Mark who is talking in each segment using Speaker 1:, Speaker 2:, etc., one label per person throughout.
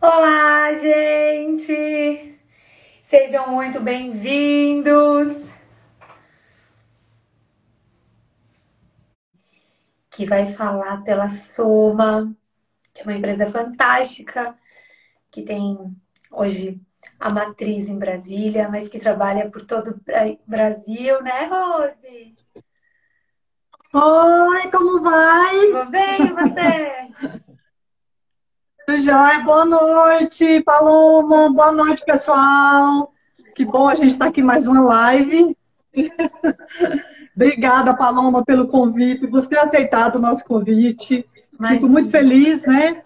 Speaker 1: Olá, gente! Sejam muito bem-vindos! Que vai falar pela Soma, que é uma empresa fantástica, que tem hoje a matriz em Brasília, mas que trabalha por todo o Brasil, né, Rose?
Speaker 2: Oi, como vai?
Speaker 1: Vou bem, e você?
Speaker 2: Tudo jóia? Boa noite, Paloma. Boa noite, pessoal. Que bom a gente estar aqui mais uma live. Obrigada, Paloma, pelo convite, por ter aceitado o nosso convite. Fico muito
Speaker 1: Imagina.
Speaker 2: feliz, né?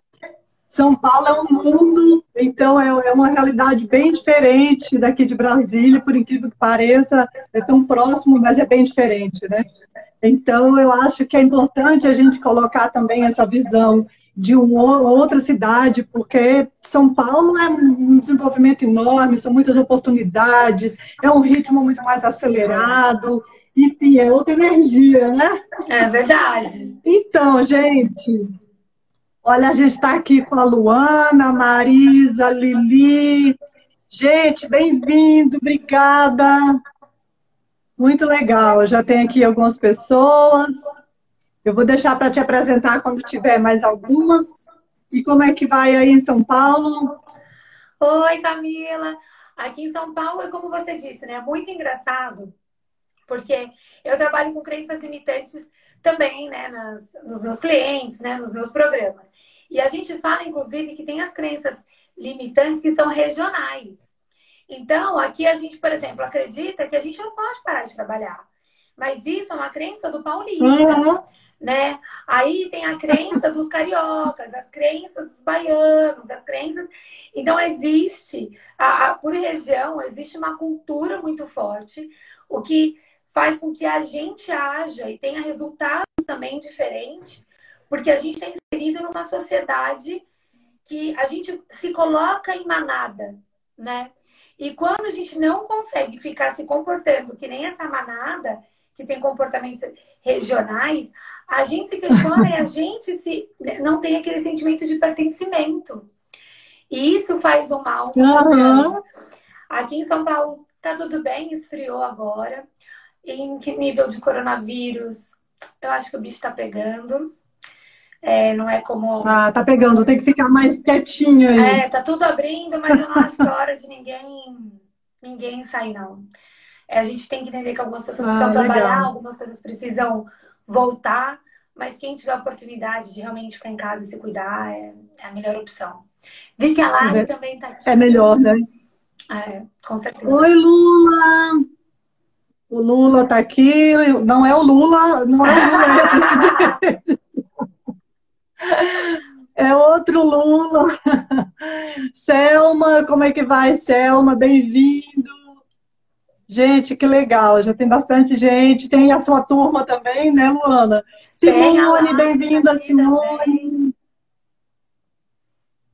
Speaker 2: São Paulo é um mundo, então é uma realidade bem diferente daqui de Brasília, por incrível que pareça, é tão próximo, mas é bem diferente, né? Então, eu acho que é importante a gente colocar também essa visão de uma outra cidade, porque São Paulo é um desenvolvimento enorme, são muitas oportunidades, é um ritmo muito mais acelerado, enfim, é outra energia, né?
Speaker 1: É verdade.
Speaker 2: Então, gente, olha, a gente está aqui com a Luana, a Marisa, a Lili. Gente, bem-vindo, obrigada. Muito legal. Já tem aqui algumas pessoas. Eu vou deixar para te apresentar quando tiver mais algumas. E como é que vai aí em São Paulo?
Speaker 1: Oi, Camila! Aqui em São Paulo, é como você disse, né? Muito engraçado. Porque eu trabalho com crenças limitantes também, né, nos meus clientes, né, nos meus programas. E a gente fala, inclusive, que tem as crenças limitantes que são regionais. Então, aqui a gente, por exemplo, acredita que a gente não pode parar de trabalhar. Mas isso é uma crença do paulista,
Speaker 2: Uhum.
Speaker 1: né? Aí tem a crença dos cariocas, as crenças dos baianos, as crenças. Então, existe, por região, existe uma cultura muito forte, o que faz com que a gente haja e tenha resultados também diferentes, porque a gente está inserido numa sociedade que a gente se coloca em manada, né? E quando a gente não consegue ficar se comportando que nem essa manada, que tem comportamentos regionais, a gente se questiona e a gente não tem aquele sentimento de pertencimento. E isso faz um mal muito grande.
Speaker 2: Uhum.
Speaker 1: Aqui em São Paulo tá tudo bem, esfriou agora. Em que nível de coronavírus, eu acho que o bicho está pegando. Não é como.
Speaker 2: Ah, tá pegando, tem que ficar mais quietinho aí.
Speaker 1: Tá tudo abrindo, mas eu não acho que é hora de ninguém sair, não. A gente tem que entender que algumas pessoas precisam
Speaker 2: Ah,
Speaker 1: trabalhar,
Speaker 2: legal.
Speaker 1: algumas coisas precisam voltar, mas quem tiver a oportunidade de realmente ficar em casa e se cuidar é a melhor opção. Vi que a Lari também está
Speaker 2: É
Speaker 1: aqui.
Speaker 2: melhor, né?
Speaker 1: Com certeza.
Speaker 2: Oi, Lula! O Lula tá aqui. Não é o Lula, não é o Lula esse. É outro Lula. Selma, como é que vai, Selma? Bem-vindo. Gente, que legal. Já tem bastante gente. Tem a sua turma também, né, Luana?
Speaker 1: Tem a
Speaker 2: Simone,
Speaker 1: Lari que está
Speaker 2: bem-vinda,
Speaker 1: aqui também.
Speaker 2: Simone.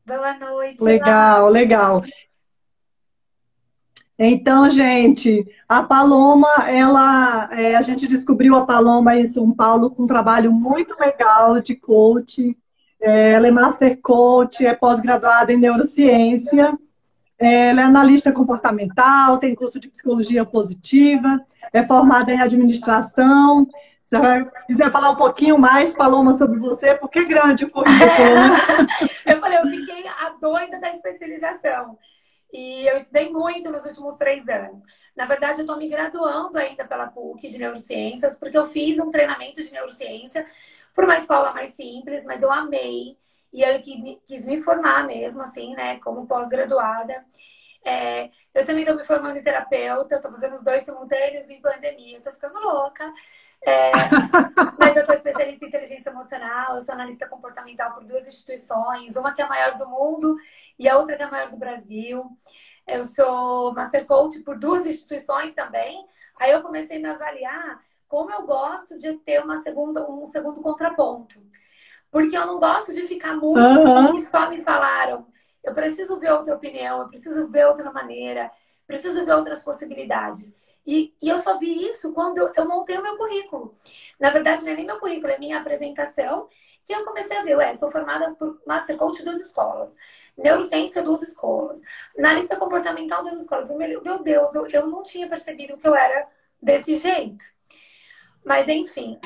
Speaker 1: Boa noite,
Speaker 2: Legal,
Speaker 1: Lari.
Speaker 2: legal. Então, gente, a Paloma, a gente descobriu a Paloma em São Paulo com um trabalho muito legal de coach. Ela é master coach, é pós-graduada em neurociência. Ela é analista comportamental, tem curso de psicologia positiva, é formada em administração. Se você quiser falar um pouquinho mais, Paloma, sobre você, porque é grande o currículo, né?
Speaker 1: Eu falei, eu fiquei a doida da especialização. E eu estudei muito nos últimos 3 anos. Na verdade, eu estou me graduando ainda pela PUC de neurociências, porque eu fiz um treinamento de neurociência por uma escola mais simples, mas eu amei. E aí eu quis me formar mesmo, assim, né, como pós-graduada. Eu também estou me formando em terapeuta, estou fazendo os dois simultâneos em pandemia, estou ficando louca. É, mas eu sou especialista em inteligência emocional, eu sou analista comportamental por duas instituições, uma que é a maior do mundo e a outra que é a maior do Brasil. Eu sou Master Coach por duas instituições também. Aí eu comecei a me avaliar como eu gosto de ter um segundo contraponto. Porque eu não gosto de ficar muito com o que
Speaker 2: Aham.
Speaker 1: só me falaram. Eu preciso ver outra opinião, eu preciso ver outra maneira, preciso ver outras possibilidades. E eu só vi isso quando eu montei o meu currículo. Na verdade, não é nem meu currículo, é minha apresentação, Que eu comecei a ver, sou formada por Master Coach 2 escolas, Neurociência 2 escolas, Analista Comportamental 2 escolas. Eu falei, meu Deus, eu não tinha percebido que eu era desse jeito. Mas, enfim,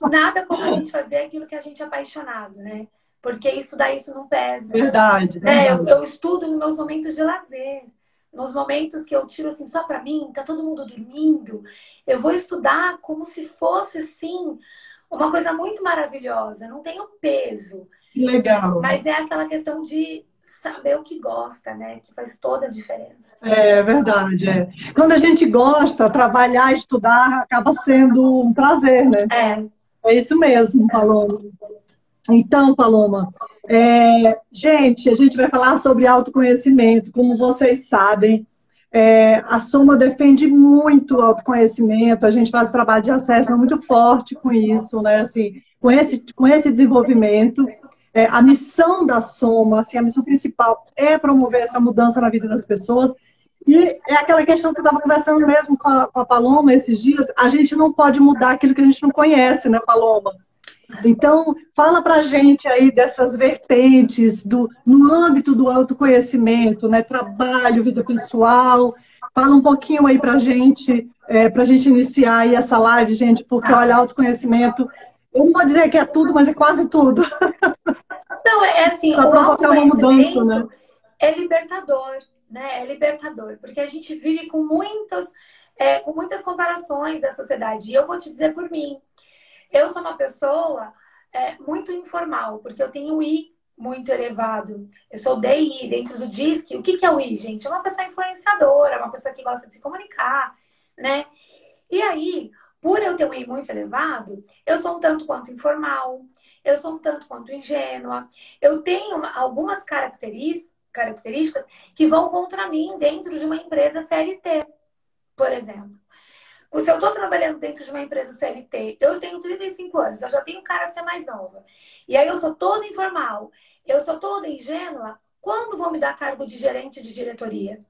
Speaker 1: nada como a gente fazer aquilo que a gente é apaixonado, né? Porque estudar isso não pesa.
Speaker 2: Verdade,
Speaker 1: Né?
Speaker 2: verdade.
Speaker 1: Eu estudo nos meus momentos de lazer. Nos momentos que eu tiro assim só para mim, tá todo mundo dormindo. Eu vou estudar como se fosse assim uma coisa muito maravilhosa. Não tem um peso.
Speaker 2: Que legal.
Speaker 1: Mas é aquela questão de saber o que gosta, né? Que faz toda a diferença.
Speaker 2: É verdade, é. Quando a gente gosta, trabalhar, estudar, acaba sendo um prazer, né?
Speaker 1: É.
Speaker 2: É isso mesmo, Paloma. Então, Paloma, gente, a gente vai falar sobre autoconhecimento. Como vocês sabem, a Soma defende muito o autoconhecimento. A gente faz trabalho de acesso muito forte com isso, né? Assim, com esse desenvolvimento. A missão da Soma, assim, a missão principal é promover essa mudança na vida das pessoas. E é aquela questão que eu estava conversando mesmo com a Paloma esses dias. A gente não pode mudar aquilo que a gente não conhece, né, Paloma? Então, fala para a gente aí dessas vertentes no âmbito do autoconhecimento, né? Trabalho, vida pessoal. Fala um pouquinho aí para a gente iniciar aí essa live, gente, porque olha, autoconhecimento, eu não vou dizer que é tudo, mas é quase tudo.
Speaker 1: Não, assim,
Speaker 2: Para
Speaker 1: o
Speaker 2: provocar uma mudança, né?
Speaker 1: autoconhecimento é libertador, né? É libertador, porque a gente vive com muitas comparações da sociedade. E eu vou te dizer por mim, eu sou uma pessoa muito informal, porque eu tenho o I muito elevado. Eu sou DI, dentro do DISC. O que é o I, gente? É uma pessoa influenciadora, uma pessoa que gosta de se comunicar, né? E aí, por eu ter um I muito elevado, eu sou um tanto quanto informal, eu sou um tanto quanto ingênua. Eu tenho algumas características que vão contra mim dentro de uma empresa CLT, por exemplo. Se eu estou trabalhando dentro de uma empresa CLT, eu tenho 35 anos, eu já tenho cara de ser mais nova. E aí eu sou toda informal, eu sou toda ingênua, quando vão me dar cargo de gerente de diretoria?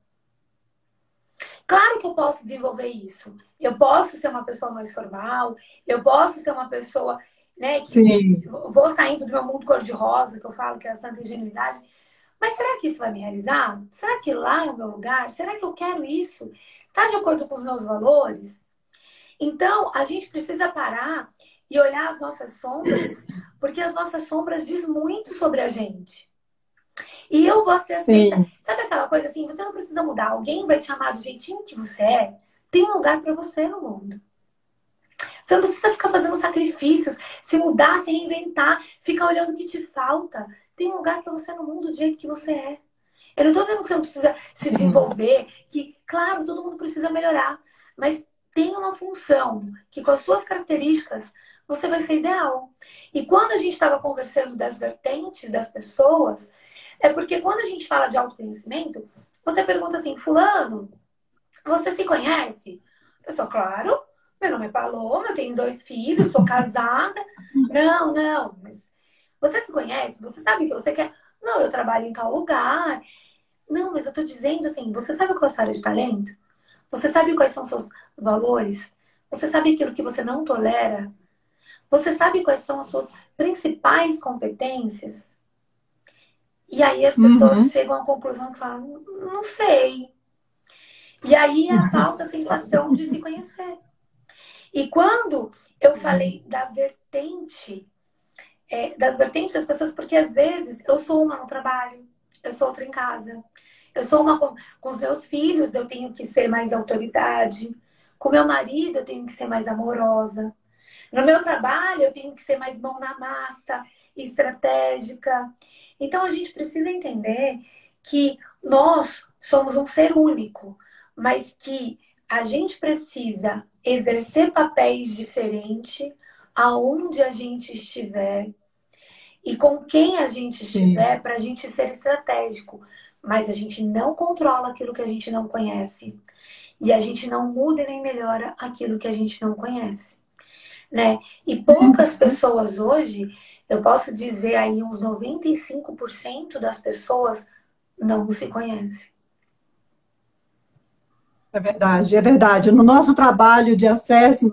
Speaker 1: Claro que eu posso desenvolver isso. Eu posso ser uma pessoa mais formal, eu posso ser uma pessoa, né, que
Speaker 2: Sim.
Speaker 1: vou saindo do meu mundo cor-de-rosa, que eu falo que é a santa ingenuidade. Mas será que isso vai me realizar? Será que lá é o meu lugar? Será que eu quero isso? Está de acordo com os meus valores? Então, a gente precisa parar e olhar as nossas sombras, porque as nossas sombras diz muito sobre a gente. E eu vou ser aceita.
Speaker 2: Sim.
Speaker 1: Sabe aquela coisa assim? Você não precisa mudar. Alguém vai te amar do jeitinho que você é. Tem um lugar para você no mundo. Você não precisa ficar fazendo sacrifícios, se mudar, se reinventar, ficar olhando o que te falta. Tem um lugar para você no mundo do jeito que você é. Eu não estou dizendo que você não precisa se desenvolver, que, claro, todo mundo precisa melhorar, mas tem uma função que, com as suas características, você vai ser ideal. E quando a gente estava conversando das vertentes das pessoas, é porque quando a gente fala de autoconhecimento, você pergunta assim, fulano, você se conhece? Eu sou, claro, meu nome é Paloma, eu tenho 2 filhos, sou casada. Não, mas você se conhece? Você sabe o que você quer? Não, eu trabalho em tal lugar. Não, mas eu tô dizendo assim, você sabe qual é a sua área de talento? Você sabe quais são seus valores? Você sabe aquilo que você não tolera? Você sabe quais são as suas principais competências? E aí as pessoas chegam à conclusão que falam, não sei. E aí é a falsa sensação de se conhecer. E quando eu falei das vertentes das pessoas, porque às vezes eu sou uma no trabalho, eu sou outra em casa. Eu sou uma com os meus filhos, eu tenho que ser mais autoridade. Com meu marido, eu tenho que ser mais amorosa. No meu trabalho, eu tenho que ser mais mão na massa, estratégica. Então, a gente precisa entender que nós somos um ser único, mas que a gente precisa exercer papéis diferentes aonde a gente estiver e com quem a gente estiver para a gente ser estratégico. Mas a gente não controla aquilo que a gente não conhece. E a gente não muda e nem melhora aquilo que a gente não conhece. Né? E poucas pessoas hoje, eu posso dizer aí uns 95% das pessoas não se conhecem.
Speaker 2: É verdade, é verdade. No nosso trabalho de acesso,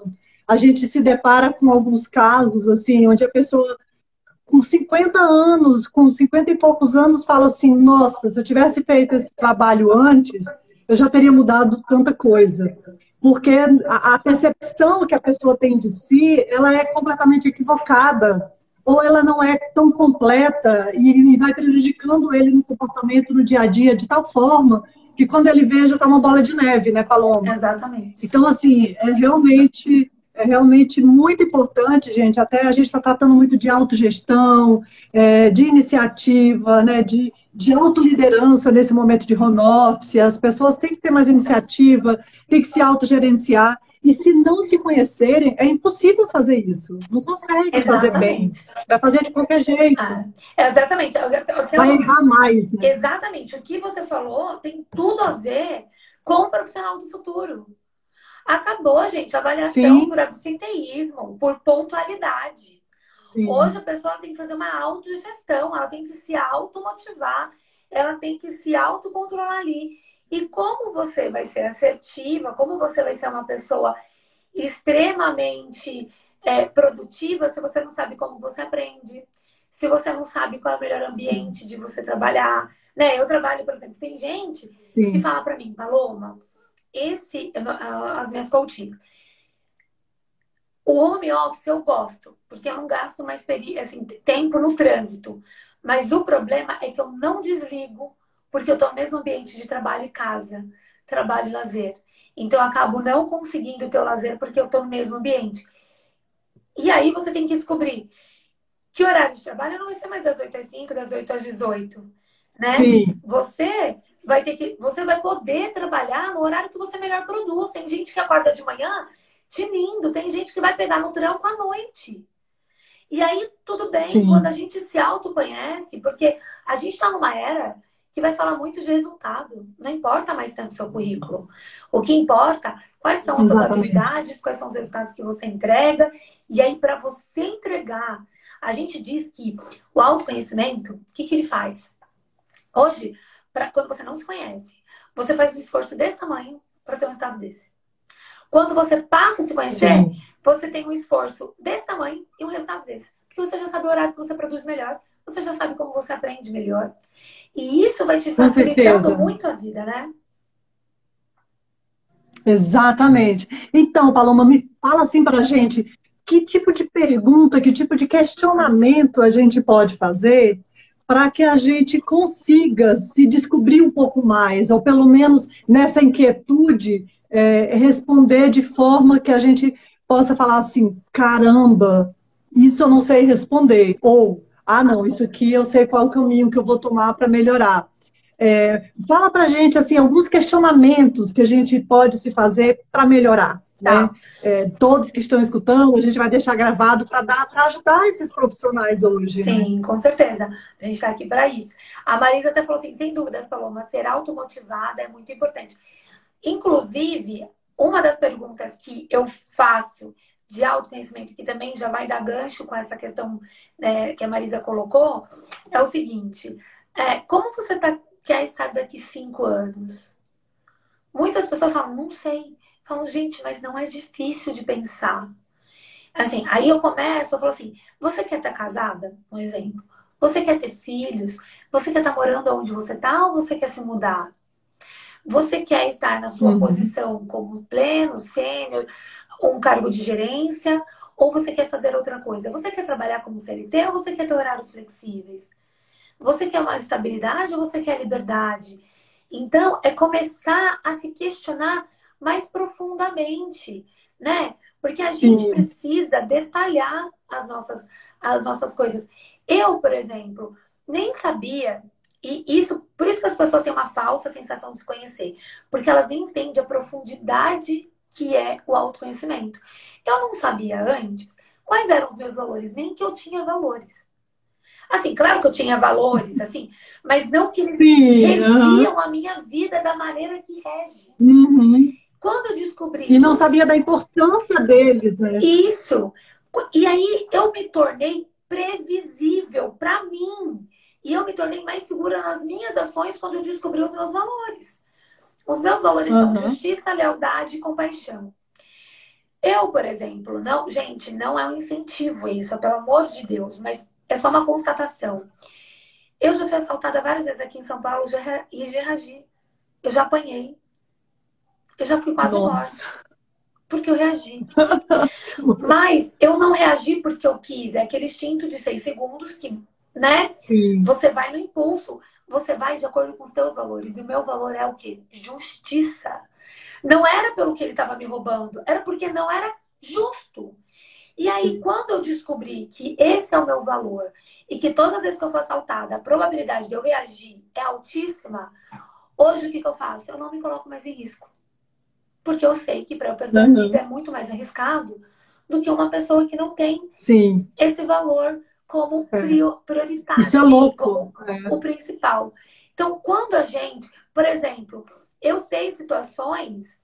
Speaker 2: a gente se depara com alguns casos, assim, onde a pessoa com 50 anos, com 50 e poucos anos, fala assim, nossa, se eu tivesse feito esse trabalho antes, eu já teria mudado tanta coisa. Porque a percepção que a pessoa tem de si, ela é completamente equivocada, ou ela não é tão completa e vai prejudicando ele no comportamento no dia a dia de tal forma que quando ele vê já está uma bola de neve, né, Paloma?
Speaker 1: Exatamente.
Speaker 2: Então, assim, é realmente muito importante, gente. Até a gente está tratando muito de autogestão, de iniciativa, né, de autoliderança nesse momento de home office. As pessoas têm que ter mais iniciativa, têm que se autogerenciar. E se não se conhecerem, é impossível fazer isso. Não consegue fazer bem.
Speaker 1: Exatamente.
Speaker 2: Vai fazer de qualquer jeito.
Speaker 1: Exatamente.
Speaker 2: Vai errar mais, né?
Speaker 1: Exatamente. O que você falou tem tudo a ver com o profissional do futuro. Acabou, gente, a avaliação
Speaker 2: Sim,
Speaker 1: por absenteísmo, por pontualidade. Hoje
Speaker 2: sim,
Speaker 1: a pessoa tem que fazer uma autogestão, ela tem que se automotivar, ela tem que se autocontrolar ali. E como você vai ser assertiva, como você vai ser uma pessoa extremamente produtiva se você não sabe como você aprende, se você não sabe qual é o melhor
Speaker 2: sim,
Speaker 1: ambiente de você trabalhar. Né? Eu trabalho, por exemplo, tem gente que
Speaker 2: sim,
Speaker 1: fala para mim, Paloma, as minhas coaches, o home office eu gosto, porque eu não gasto mais assim, tempo no trânsito. Mas o problema é que eu não desligo, porque eu estou no mesmo ambiente de trabalho e casa, trabalho e lazer. Então eu acabo não conseguindo ter o lazer porque eu estou no mesmo ambiente. E aí você tem que descobrir que horário de trabalho não vai ser mais das 8 às 5, das 8 às 18, né?
Speaker 2: sim,
Speaker 1: Você vai poder trabalhar no horário que você melhor produz. Tem gente que acorda de manhã tinindo, tem gente que vai pegar no tranco à noite. E aí, tudo bem, quando a
Speaker 2: sim,
Speaker 1: gente se autoconhece, porque a gente está numa era que vai falar muito de resultado. Não importa mais tanto o seu currículo. O que importa, quais são as suas
Speaker 2: exatamente.
Speaker 1: habilidades, quais são os resultados que você entrega. E aí, para você entregar, a gente diz que o autoconhecimento, o que ele faz? Hoje, quando você não se conhece, você faz um esforço desse tamanho para ter um resultado desse. Quando você passa a se conhecer,
Speaker 2: Sim,
Speaker 1: você tem um esforço desse tamanho e um resultado desse. Porque você já sabe o horário que você produz melhor, você já sabe como você aprende melhor. E isso vai te
Speaker 2: com
Speaker 1: facilitando
Speaker 2: certeza.
Speaker 1: muito a vida, né?
Speaker 2: Exatamente. Então, Paloma, me fala assim para a gente, que tipo de pergunta, que tipo de questionamento a gente pode fazer para que a gente consiga se descobrir um pouco mais, ou pelo menos nessa inquietude, responder de forma que a gente possa falar assim, caramba, isso eu não sei responder, ou, ah, não, isso aqui eu sei qual é o caminho que eu vou tomar para melhorar. Fala para a gente assim, alguns questionamentos que a gente pode se fazer para melhorar, né?
Speaker 1: Tá.
Speaker 2: Todos que estão escutando, a gente vai deixar gravado para ajudar esses profissionais hoje, né?
Speaker 1: Sim, com certeza. A gente está aqui para isso. A Marisa até falou assim, sem dúvidas, Paloma, ser automotivada é muito importante. Inclusive, uma das perguntas que eu faço de autoconhecimento, que também já vai dar gancho com essa questão, né, que a Marisa colocou, é o seguinte: como você quer estar daqui 5 anos? Muitas pessoas falam, não sei. Falam, gente, mas não é difícil de pensar. Assim, aí eu falo assim: você quer estar casada? Um exemplo. Você quer ter filhos? Você quer estar morando onde você está ou você quer se mudar? Você quer estar na sua
Speaker 2: Uhum.
Speaker 1: posição como pleno, sênior, um cargo de gerência, ou você quer fazer outra coisa? Você quer trabalhar como CLT ou você quer ter horários flexíveis? Você quer uma estabilidade ou você quer liberdade? Então, é começar a se questionar mais profundamente, né? Porque a gente
Speaker 2: Sim,
Speaker 1: precisa detalhar as nossas coisas. Eu, por exemplo, nem sabia, e por isso que as pessoas têm uma falsa sensação de se conhecer, porque elas nem entendem a profundidade que é o autoconhecimento. Eu não sabia antes quais eram os meus valores, nem que eu tinha valores. Assim, claro que eu tinha valores, assim, mas não que eles
Speaker 2: sim, aham,
Speaker 1: regiam a minha vida da maneira que rege.
Speaker 2: uhum.
Speaker 1: Quando eu descobri
Speaker 2: E
Speaker 1: que
Speaker 2: não sabia da importância deles, né?
Speaker 1: isso, e aí eu me tornei previsível para mim. E eu me tornei mais segura nas minhas ações quando eu descobri os meus valores. Os meus valores são
Speaker 2: Aham,
Speaker 1: justiça, lealdade e compaixão. Eu, por exemplo, não, gente, não é um incentivo isso, pelo amor de Deus, mas é só uma constatação. Eu já fui assaltada várias vezes aqui em São Paulo e já reagi. Eu já apanhei. Eu já fui quase morta.
Speaker 2: Nossa.
Speaker 1: Porque eu reagi. Mas eu não reagi porque eu quis. É aquele instinto de 6 segundos que, né?
Speaker 2: Sim.
Speaker 1: Você vai no impulso. Você vai de acordo com os teus valores. E o meu valor é o quê? Justiça. Não era pelo que ele estava me roubando. Era porque não era justo. E aí, quando eu descobri que esse é o meu valor e que todas as vezes que eu for assaltada, a probabilidade de eu reagir é altíssima, hoje o que eu faço? Eu não me coloco mais em risco. Porque eu sei que para eu perder a vida é muito mais arriscado do que uma pessoa que não tem
Speaker 2: Sim.
Speaker 1: esse valor como prioritário.
Speaker 2: Isso é louco.
Speaker 1: Como o principal. Então, quando a gente, por exemplo, eu sei situações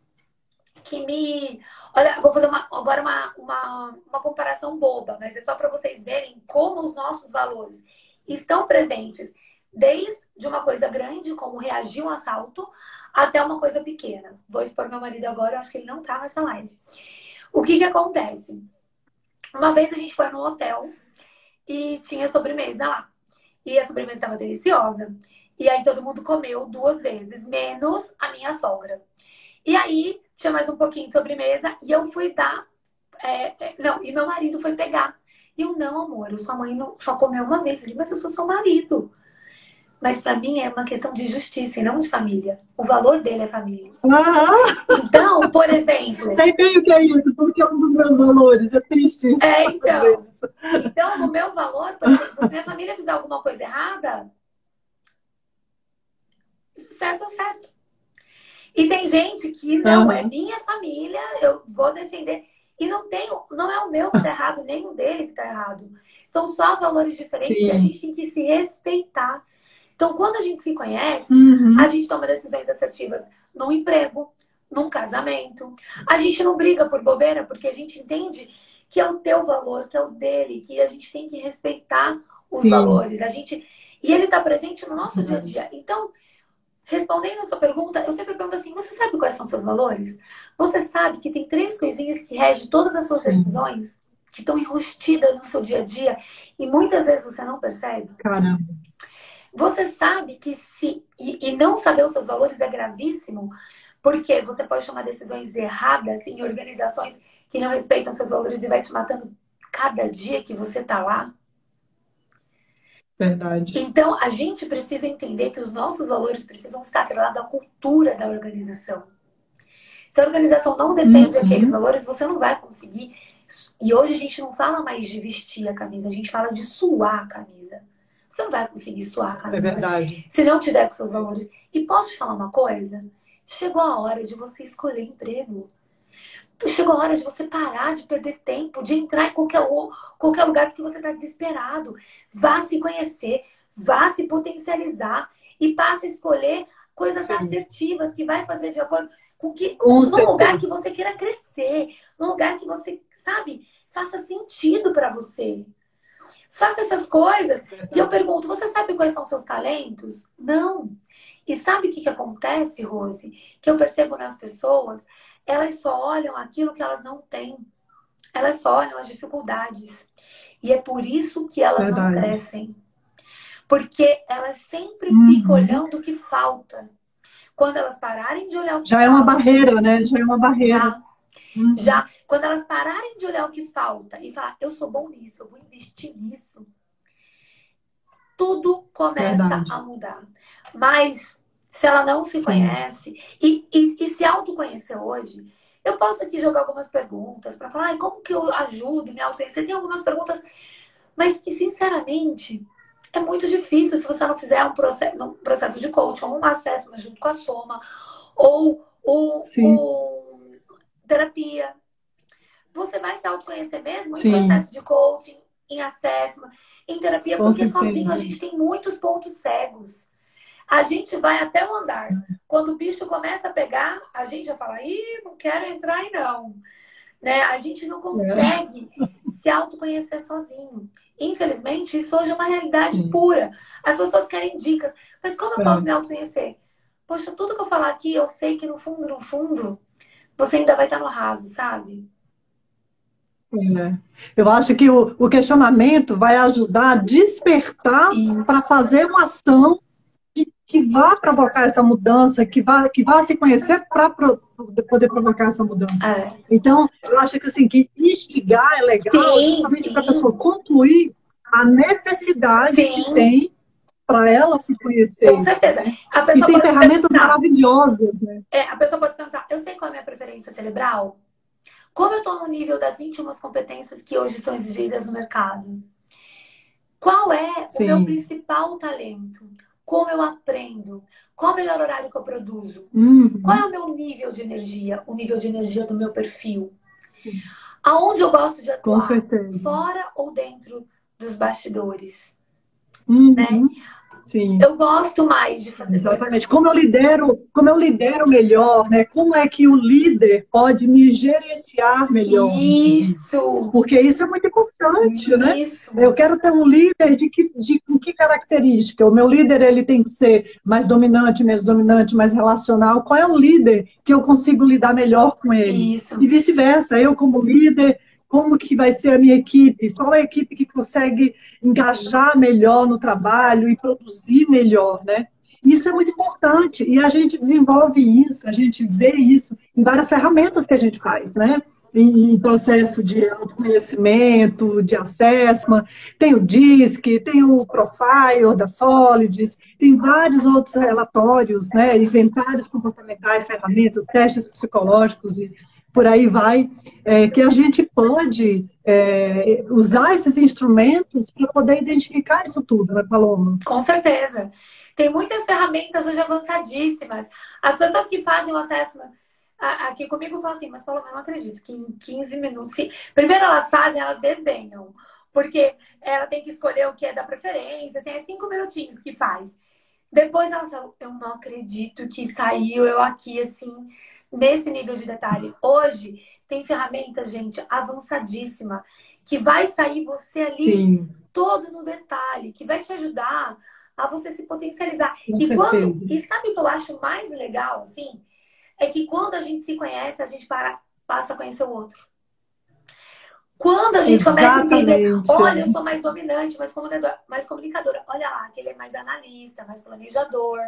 Speaker 1: que me. Olha, vou fazer agora uma comparação boba, mas é só para vocês verem como os nossos valores estão presentes, desde uma coisa grande, como reagir a um assalto, até uma coisa pequena. Vou expor meu marido agora, eu acho que ele não tá nessa live. O que que acontece? Uma vez a gente foi num hotel e tinha sobremesa lá. E a sobremesa estava deliciosa. E aí todo mundo comeu 2 vezes, menos a minha sogra. E aí tinha mais um pouquinho de sobremesa e eu fui dar. Não, e meu marido foi pegar. E eu, não, amor, sua mãe não, só comeu uma vez. Ele, mas eu sou seu marido. Mas para mim é uma questão de justiça e não de família. O valor dele é família. Então, por exemplo.
Speaker 2: Sei bem o que é isso, porque é um dos meus valores. É triste isso.
Speaker 1: Então, no meu valor, por exemplo, se minha família fizer alguma coisa errada, certo, certo. E tem gente que não é minha família, eu vou defender. E não é o meu que tá errado, nem o dele que tá errado. São só valores diferentes e a gente tem que se respeitar. Então, quando a gente se conhece, a gente toma decisões assertivas no emprego, num casamento. A gente não briga por bobeira, porque a gente entende que é o teu valor, que é o dele, que a gente tem que respeitar os valores. E ele tá presente no nosso dia a dia. Então, respondendo a sua pergunta, eu sempre pergunto assim, você sabe quais são os seus valores? Você sabe que tem 3 coisinhas que regem todas as suas decisões? Que estão enrustidas no seu dia a dia e muitas vezes você não percebe?
Speaker 2: Caramba.
Speaker 1: Você sabe que e não saber os seus valores é gravíssimo, porque você pode tomar decisões erradas em organizações que não respeitam seus valores e vai te matando cada dia que você tá lá.
Speaker 2: Verdade.
Speaker 1: Então, a gente precisa entender que os nossos valores precisam estar atrelados à cultura da organização. Se a organização não defende aqueles valores, você não vai conseguir. E hoje a gente não fala mais de vestir a camisa, a gente fala de suar a camisa. Você não vai conseguir suar a camisa.
Speaker 2: É verdade.
Speaker 1: Se não tiver com seus valores. E posso te falar uma coisa? Chegou a hora de você escolher emprego. Chegou a hora de você parar de perder tempo, de entrar em qualquer lugar porque você está desesperado. Vá se conhecer, vá se potencializar e passe a escolher coisas assertivas que vai fazer de acordo com num lugar que você queira crescer, num lugar que você, sabe, faça sentido para você. Só que essas coisas, e eu pergunto, você sabe quais são seus talentos? Não. E sabe o que acontece, Rose? Que eu percebo nas pessoas, elas só olham aquilo que elas não têm. Elas só olham as dificuldades. E é por isso que elas não crescem. Porque elas sempre ficam olhando o que falta. Quando elas pararem de olhar o que
Speaker 2: falta... Já é uma barreira, né? Já é uma barreira.
Speaker 1: Já. Quando elas pararem de olhar o que falta e falar, eu sou bom nisso, eu vou investir nisso, tudo começa a mudar. Mas se ela não se conhece e se autoconhecer hoje, eu posso aqui jogar algumas perguntas para falar, como que eu ajudo me autoconhecer? Tem algumas perguntas, mas que sinceramente é muito difícil se você não fizer um processo de coaching, ou um acesso junto com a Soma, ou terapia. Você vai se autoconhecer mesmo em processo de coaching, em acesso, em terapia, porque sozinho a gente tem muitos pontos cegos. A gente vai até o andar. Quando o bicho começa a pegar, a gente já fala, não quero entrar aí não. Né? A gente não consegue se autoconhecer sozinho. Infelizmente, isso hoje é uma realidade pura. As pessoas querem dicas. Mas como eu posso me autoconhecer? Poxa, tudo que eu falar aqui, eu sei que no fundo, você ainda vai estar no raso, sabe?
Speaker 2: É. Eu acho que o questionamento vai ajudar a despertar para
Speaker 1: Isso.
Speaker 2: fazer uma ação que vá provocar essa mudança, que vá se conhecer para poder provocar essa mudança.
Speaker 1: É.
Speaker 2: Então, eu acho que, assim, que instigar é legal
Speaker 1: Sim,
Speaker 2: justamente para a pessoa
Speaker 1: sim.
Speaker 2: concluir a necessidade que
Speaker 1: Sim,
Speaker 2: tem para ela se
Speaker 1: com
Speaker 2: conhecer,
Speaker 1: certeza.
Speaker 2: né?
Speaker 1: A
Speaker 2: E
Speaker 1: pessoa
Speaker 2: tem
Speaker 1: pode se
Speaker 2: ferramentas
Speaker 1: perguntar,
Speaker 2: maravilhosas, né?
Speaker 1: a pessoa pode se perguntar, eu sei qual é a minha preferência cerebral? Como eu estou no nível das 21 competências que hoje são exigidas no mercado? Qual é o meu
Speaker 2: Sim.
Speaker 1: principal talento? Como eu aprendo? Qual é o melhor horário que eu produzo? Qual é
Speaker 2: Uhum.
Speaker 1: o meu nível de energia? O nível de energia do meu perfil? Aonde eu gosto de
Speaker 2: Com
Speaker 1: atuar?
Speaker 2: certeza.
Speaker 1: Fora ou dentro dos bastidores? Né?
Speaker 2: Uhum. Sim.
Speaker 1: Eu gosto mais de fazer coisas.
Speaker 2: Exatamente. Como eu lidero melhor, né? Como é que o líder pode me gerenciar melhor, inclusive?
Speaker 1: Isso!
Speaker 2: Porque isso é muito importante, né?
Speaker 1: Isso!
Speaker 2: Eu quero ter um líder com que característica? O meu líder ele tem que ser mais dominante, mais relacional. Qual é o líder que eu consigo lidar melhor com ele?
Speaker 1: Isso!
Speaker 2: E vice-versa, eu como líder, como que vai ser a minha equipe? Qual é a equipe que consegue engajar melhor no trabalho e produzir melhor, né? Isso é muito importante e a gente desenvolve isso, a gente vê isso em várias ferramentas que a gente faz, né? Em processo de autoconhecimento, de assessment, tem o DISC, tem o Profile da Solids, tem vários outros relatórios, né? Inventários comportamentais, ferramentas, testes psicológicos e por aí vai, que a gente pode usar esses instrumentos para poder identificar isso tudo, né, Paloma?
Speaker 1: Com certeza. Tem muitas ferramentas hoje avançadíssimas. As pessoas que fazem o assessment aqui comigo falam assim, mas Paloma, eu não acredito que em 15 minutos. Primeiro elas fazem, elas desdenham. Porque ela tem que escolher o que é da preferência, assim, é 5 minutinhos que faz. Depois elas falam, eu não acredito que saiu eu aqui, assim, nesse nível de detalhe. Hoje tem ferramenta, gente, avançadíssima, que vai sair você ali
Speaker 2: Sim,
Speaker 1: todo no detalhe, que vai te ajudar a você se potencializar.
Speaker 2: com certeza.
Speaker 1: E sabe o que eu acho mais legal, assim? É que quando a gente se conhece, a gente passa a conhecer o outro. Quando a gente começa a entender,
Speaker 2: Exatamente.
Speaker 1: olha, eu sou mais dominante, mais comunicadora. Olha lá, que ele é mais analista, mais planejador.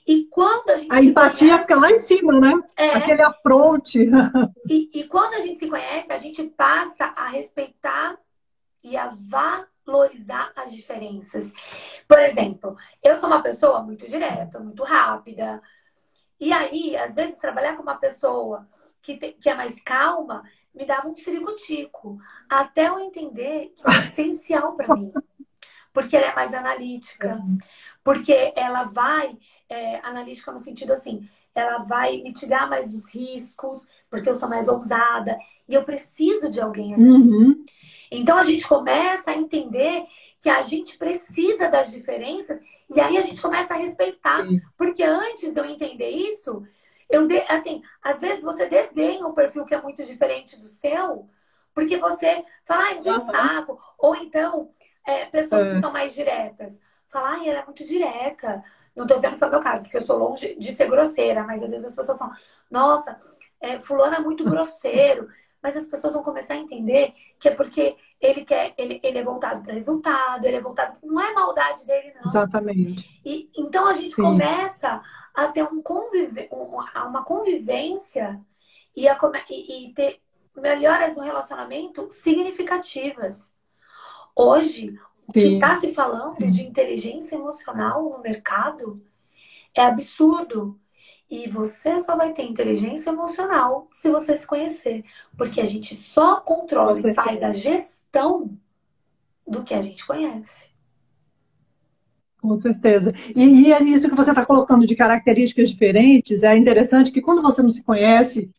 Speaker 1: E quando a gente
Speaker 2: A
Speaker 1: se
Speaker 2: empatia fica lá
Speaker 1: conhece,
Speaker 2: em cima, né?
Speaker 1: é.
Speaker 2: Aquele approach.
Speaker 1: E quando a gente se conhece, a gente passa a respeitar e a valorizar as diferenças. Por exemplo, eu sou uma pessoa muito direta, muito rápida. E aí, às vezes, trabalhar com uma pessoa que é mais calma me dava um ciricutico. Até eu entender que é essencial para mim. Porque ela é mais analítica. Porque ela vai, analítica no sentido assim, ela vai mitigar mais os riscos, porque eu sou mais ousada. E eu preciso de alguém assim.
Speaker 2: Uhum.
Speaker 1: Então a gente começa a entender que a gente precisa das diferenças e aí a gente começa a respeitar.
Speaker 2: Sim.
Speaker 1: Porque antes de eu entender isso, assim, às vezes você desdenha um perfil que é muito diferente do seu, porque você fala, ai, não tem saco. Ou então, pessoas que são mais diretas. Fala, ai, ela é muito direta. Não tô dizendo que é o meu caso, porque eu sou longe de ser grosseira, mas às vezes as pessoas são, nossa, fulano é muito grosseiro. Mas as pessoas vão começar a entender que é porque ele é voltado para resultado, ele é voltado. Não é maldade dele, não.
Speaker 2: Exatamente.
Speaker 1: E então a gente
Speaker 2: Sim.
Speaker 1: começa a ter uma convivência e ter melhoras no relacionamento significativas. Hoje, o que está se falando de inteligência emocional no mercado é absurdo. E você só vai ter inteligência emocional se você se conhecer. Porque a gente só controla e faz a gestão do que a gente conhece.
Speaker 2: Com certeza. E é isso que você está colocando de características diferentes. É interessante que quando você não se conhece,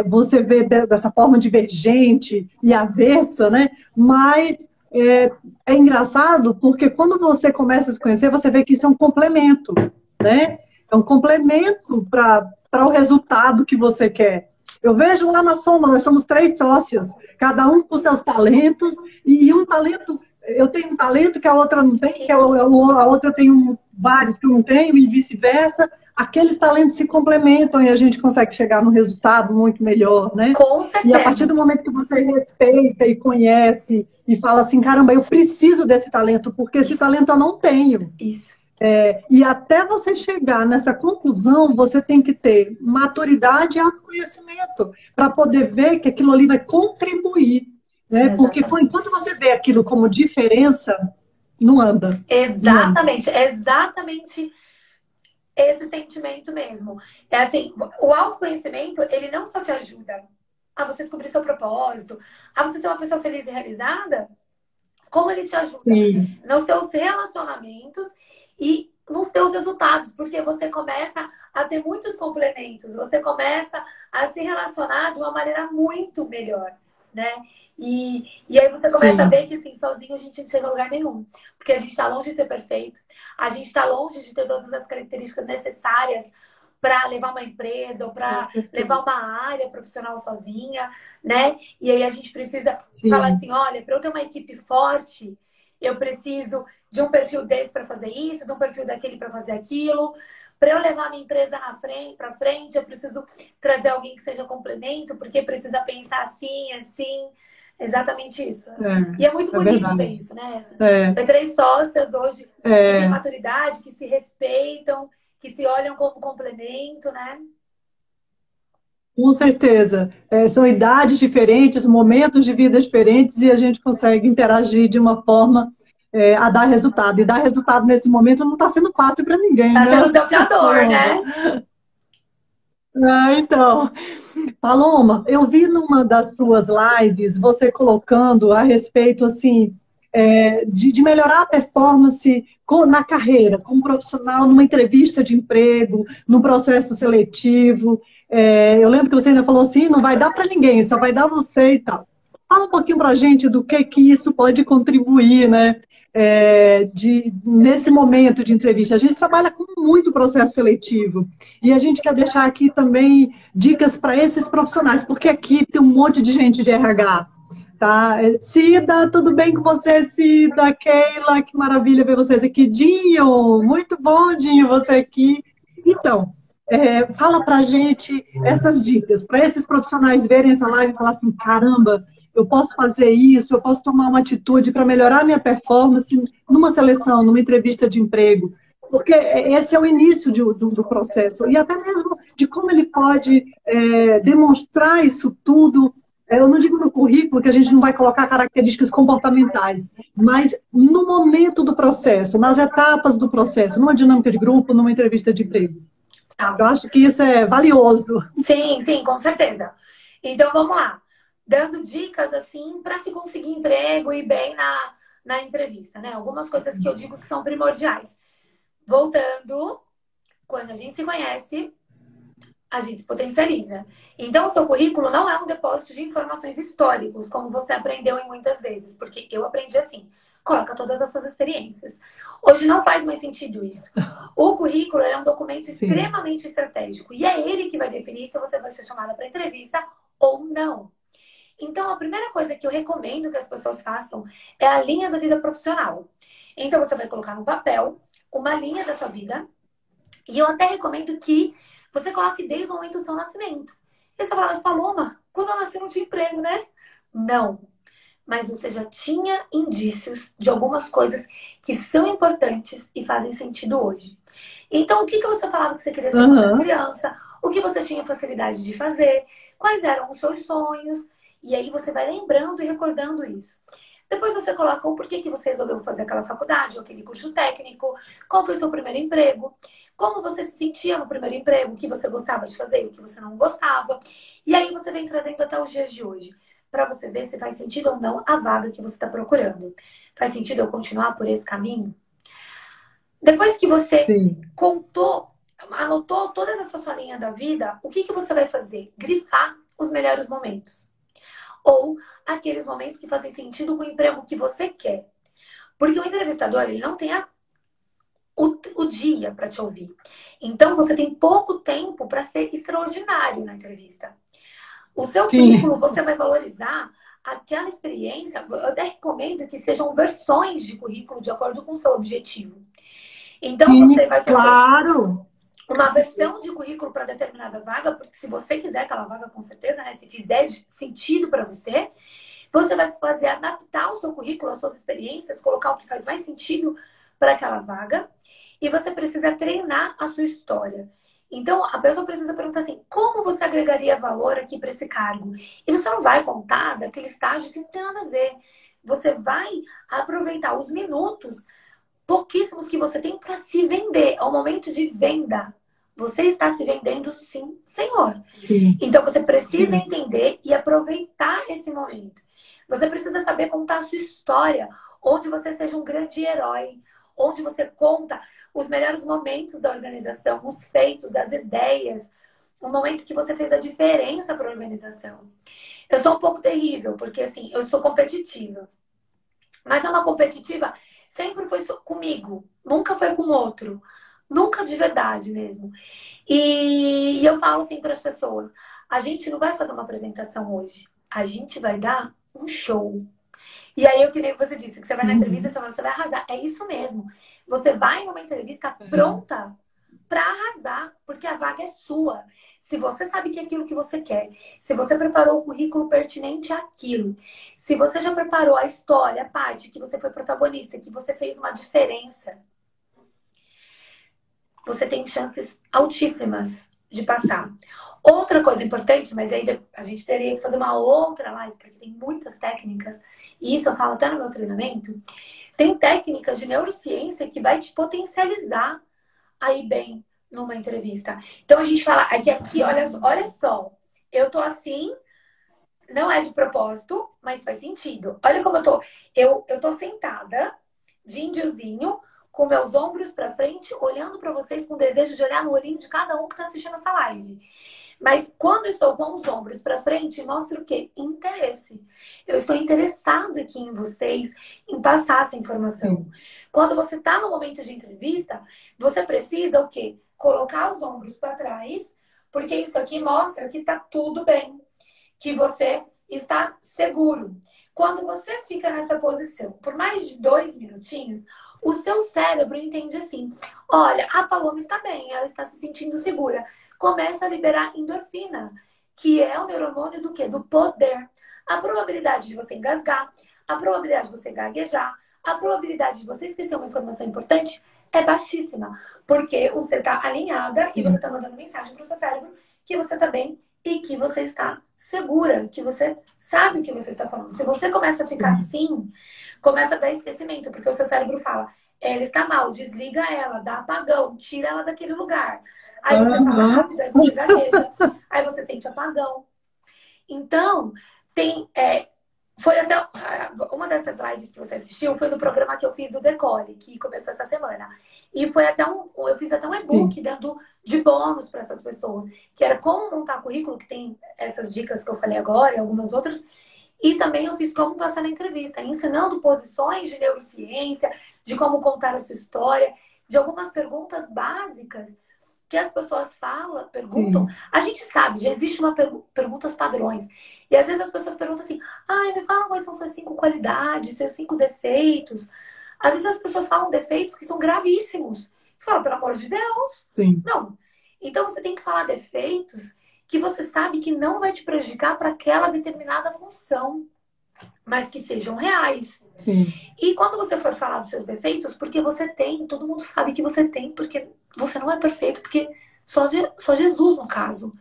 Speaker 2: você vê dessa forma divergente e avessa, né? Mas é engraçado porque quando você começa a se conhecer, você vê que isso é um complemento, né? É um complemento para o resultado que você quer. Eu vejo lá na Soma, nós somos 3 sócias, cada um com seus talentos, e um talento, eu tenho um talento que a outra não tem, a outra eu tenho vários que eu não tenho, e vice-versa. aqueles talentos se complementam e a gente consegue chegar num resultado muito melhor, né?
Speaker 1: Com
Speaker 2: E a
Speaker 1: certeza.
Speaker 2: partir do momento que você respeita e conhece e fala assim, caramba, eu preciso desse talento, porque esse talento eu não tenho.
Speaker 1: Isso.
Speaker 2: E até você chegar nessa conclusão, você tem que ter maturidade e autoconhecimento para poder ver que aquilo ali vai contribuir, né? Porque
Speaker 1: Exatamente.
Speaker 2: enquanto você vê aquilo como diferença, não anda. Não anda.
Speaker 1: Exatamente. Exatamente esse sentimento mesmo. É assim, o autoconhecimento, ele não só te ajuda a você descobrir seu propósito, a você ser uma pessoa feliz e realizada, como ele te ajuda
Speaker 2: Sim,
Speaker 1: nos seus relacionamentos e nos seus resultados, porque você começa a ter muitos complementos, você começa a se relacionar de uma maneira muito melhor, né? E aí você começa a
Speaker 2: sim,
Speaker 1: ver que, assim, sozinho a gente não chega a lugar nenhum, porque a gente está longe de ser perfeito, a gente está longe de ter todas as características necessárias para levar uma empresa ou
Speaker 2: com
Speaker 1: para levar
Speaker 2: certeza.
Speaker 1: uma área profissional sozinha, né? E aí a gente precisa falar
Speaker 2: Sim,
Speaker 1: assim, olha, para eu ter uma equipe forte, eu preciso de um perfil desse para fazer isso, de um perfil daquele para fazer aquilo. Para eu levar minha empresa para frente, eu preciso trazer alguém que seja complemento, porque precisa pensar assim, assim. Exatamente isso. E é muito
Speaker 2: é
Speaker 1: bonito ver
Speaker 2: verdade.
Speaker 1: isso, né?
Speaker 2: É,
Speaker 1: Ter três sócias hoje que têm
Speaker 2: é,
Speaker 1: maturidade, que se respeitam, que se olham como complemento, né?
Speaker 2: com certeza. São idades diferentes, momentos de vida diferentes, e a gente consegue interagir de uma forma a dar resultado. E dar resultado nesse momento não está sendo fácil para ninguém,
Speaker 1: Tá
Speaker 2: né,
Speaker 1: sendo desafiador,
Speaker 2: Paloma?
Speaker 1: né?
Speaker 2: Então, Paloma, eu vi numa das suas lives você colocando a respeito assim de melhorar a performance na carreira, como profissional, numa entrevista de emprego, num processo seletivo. Eu lembro que você ainda falou assim, não vai dar para ninguém, só vai dar você e tal. Fala um pouquinho para a gente do que isso pode contribuir, né? Nesse momento de entrevista. A gente trabalha com muito processo seletivo e a gente quer deixar aqui também dicas para esses profissionais, porque aqui tem um monte de gente de RH. Tá? Cida, tudo bem com você, Cida? Keila, que maravilha ver vocês aqui. Dinho, muito bom, Dinho, você aqui. Então, fala pra gente essas dicas, para esses profissionais verem essa live e falar assim, caramba, eu posso fazer isso, eu posso tomar uma atitude para melhorar minha performance numa seleção, numa entrevista de emprego. Porque esse é o início do processo, e até mesmo de como ele pode demonstrar isso tudo. Eu não digo no currículo que a gente não vai colocar características comportamentais, mas no momento do processo, nas etapas do processo, numa dinâmica de grupo, numa entrevista de emprego.
Speaker 1: Tá.
Speaker 2: Eu acho que isso é valioso.
Speaker 1: Sim, sim, com certeza. Então vamos lá. Dando dicas assim para se conseguir emprego e bem na entrevista, né? Algumas coisas que eu digo que são primordiais. Voltando, quando a gente se conhece, a gente se potencializa. Então, o seu currículo não é um depósito de informações históricos, como você aprendeu em muitas vezes, porque eu aprendi assim. Coloca todas as suas experiências. Hoje não faz mais sentido isso. O currículo é um documento
Speaker 2: Sim.
Speaker 1: extremamente estratégico e é ele que vai definir se você vai ser chamada para entrevista ou não. Então, a primeira coisa que eu recomendo que as pessoas façam é a linha da vida profissional. Então, você vai colocar no papel uma linha da sua vida e eu até recomendo que você coloque desde o momento do seu nascimento. E você fala, mas Paloma, quando eu nasci não tinha emprego, né? Não. Mas você já tinha indícios de algumas coisas que são importantes e fazem sentido hoje. Então, o que você falava que você queria ser quando era
Speaker 2: Uhum.
Speaker 1: criança? O que você tinha facilidade de fazer? Quais eram os seus sonhos? E aí você vai lembrando e recordando isso. Depois você coloca o porquê que você resolveu fazer aquela faculdade ou aquele curso técnico, qual foi o seu primeiro emprego, como você se sentia no primeiro emprego, o que você gostava de fazer, o que você não gostava. E aí você vem trazendo até os dias de hoje, para você ver se faz sentido ou não a vaga que você está procurando. Faz sentido eu continuar por esse caminho? Depois que você
Speaker 2: Sim.
Speaker 1: contou, anotou toda essa sua linha da vida, o que você vai fazer? Grifar os melhores momentos. Ou aqueles momentos que fazem sentido com o emprego que você quer. Porque o entrevistador, ele não tem o dia para te ouvir. Então, você tem pouco tempo para ser extraordinário na entrevista. O seu currículo,
Speaker 2: Sim.
Speaker 1: você vai valorizar aquela experiência. Eu até recomendo que sejam versões de currículo de acordo com o seu objetivo. Então, você
Speaker 2: Sim,
Speaker 1: vai fazer
Speaker 2: claro.
Speaker 1: uma versão de currículo para determinada vaga, porque se você quiser aquela vaga, com certeza, né? Se fizer sentido para você, você vai fazer adaptar o seu currículo, as suas experiências, colocar o que faz mais sentido para aquela vaga. E você precisa treinar a sua história. Então, a pessoa precisa perguntar assim, como você agregaria valor aqui para esse cargo? E você não vai contar daquele estágio que não tem nada a ver. Você vai aproveitar os minutos pouquíssimos que você tem para se vender. É o momento de venda. Você está se vendendo, sim, senhor.
Speaker 2: Sim.
Speaker 1: Então, você precisa entender e aproveitar esse momento. Você precisa saber contar a sua história, onde você seja um grande herói, onde você conta os melhores momentos da organização, os feitos, as ideias, o momento que você fez a diferença para a organização. Eu sou um pouco terrível, porque assim, eu sou competitiva. Mas é uma competitiva, sempre foi comigo, nunca foi com outro. Nunca de verdade mesmo. E eu falo assim para as pessoas: a gente não vai fazer uma apresentação hoje, a gente vai dar um show. E aí, eu queria que você disse que você vai na entrevista e você vai arrasar. É isso mesmo. Você vai numa entrevista pronta para arrasar, porque a vaga é sua. Se você sabe que é aquilo que você quer, se você preparou o currículo pertinente àquilo, se você já preparou a história, a parte que você foi protagonista, que você fez uma diferença, você tem chances altíssimas de passar. Outra coisa importante, mas aí a gente teria que fazer uma outra live, porque tem muitas técnicas, e isso eu falo até no meu treinamento, tem técnicas de neurociência que vai te potencializar aí bem numa entrevista. Então a gente fala, aqui olha só, eu tô assim, não é de propósito, mas faz sentido. Olha como eu tô sentada de índiozinho, com meus ombros para frente, olhando para vocês com desejo de olhar no olhinho de cada um que está assistindo essa live. Mas quando eu estou com os ombros para frente, mostra o quê? Interesse. Eu estou interessada aqui em vocês, em passar essa informação. Quando você está no momento de entrevista, você precisa o quê? Colocar os ombros para trás, porque isso aqui mostra que está tudo bem, que você está seguro. Quando você fica nessa posição por mais de 2 minutinhos, o seu cérebro entende assim: olha, a Paloma está bem, ela está se sentindo segura. Começa a liberar endorfina, que é o neurohormônio do quê? Do poder. A probabilidade de você engasgar, a probabilidade de você gaguejar, a probabilidade de você esquecer uma informação importante é baixíssima. Porque você está alinhada e você está mandando mensagem para o seu cérebro que você está bem e que você está segura, que você sabe o que você está falando. Se você começa a ficar assim, começa a dar esquecimento, porque o seu cérebro fala: ela está mal, desliga ela, dá apagão, tira ela daquele lugar. Aí você fala rápido, aí você gagueja, aí você sente apagão. Então, foi até uma dessas lives que você assistiu foi no programa que eu fiz do Decole, que começou essa semana. E foi eu fiz até um e-book dando de bônus para essas pessoas, que era como montar currículo, que tem essas dicas que eu falei agora e algumas outras. E também eu fiz como passar na entrevista, ensinando posições de neurociência, de como contar a sua história, de algumas perguntas básicas que as pessoas perguntam. A gente sabe, já existe perguntas padrões. E às vezes as pessoas perguntam assim: ai, me fala quais são suas 5 qualidades, seus 5 defeitos. Às vezes as pessoas falam defeitos que são gravíssimos. Fala, pelo amor de Deus. Não. Então você tem que falar defeitos que você sabe que não vai te prejudicar para aquela determinada função, mas que sejam reais. E quando você for falar dos seus defeitos, porque você tem, todo mundo sabe que você tem, porque você não é perfeito, porque só Jesus, no caso.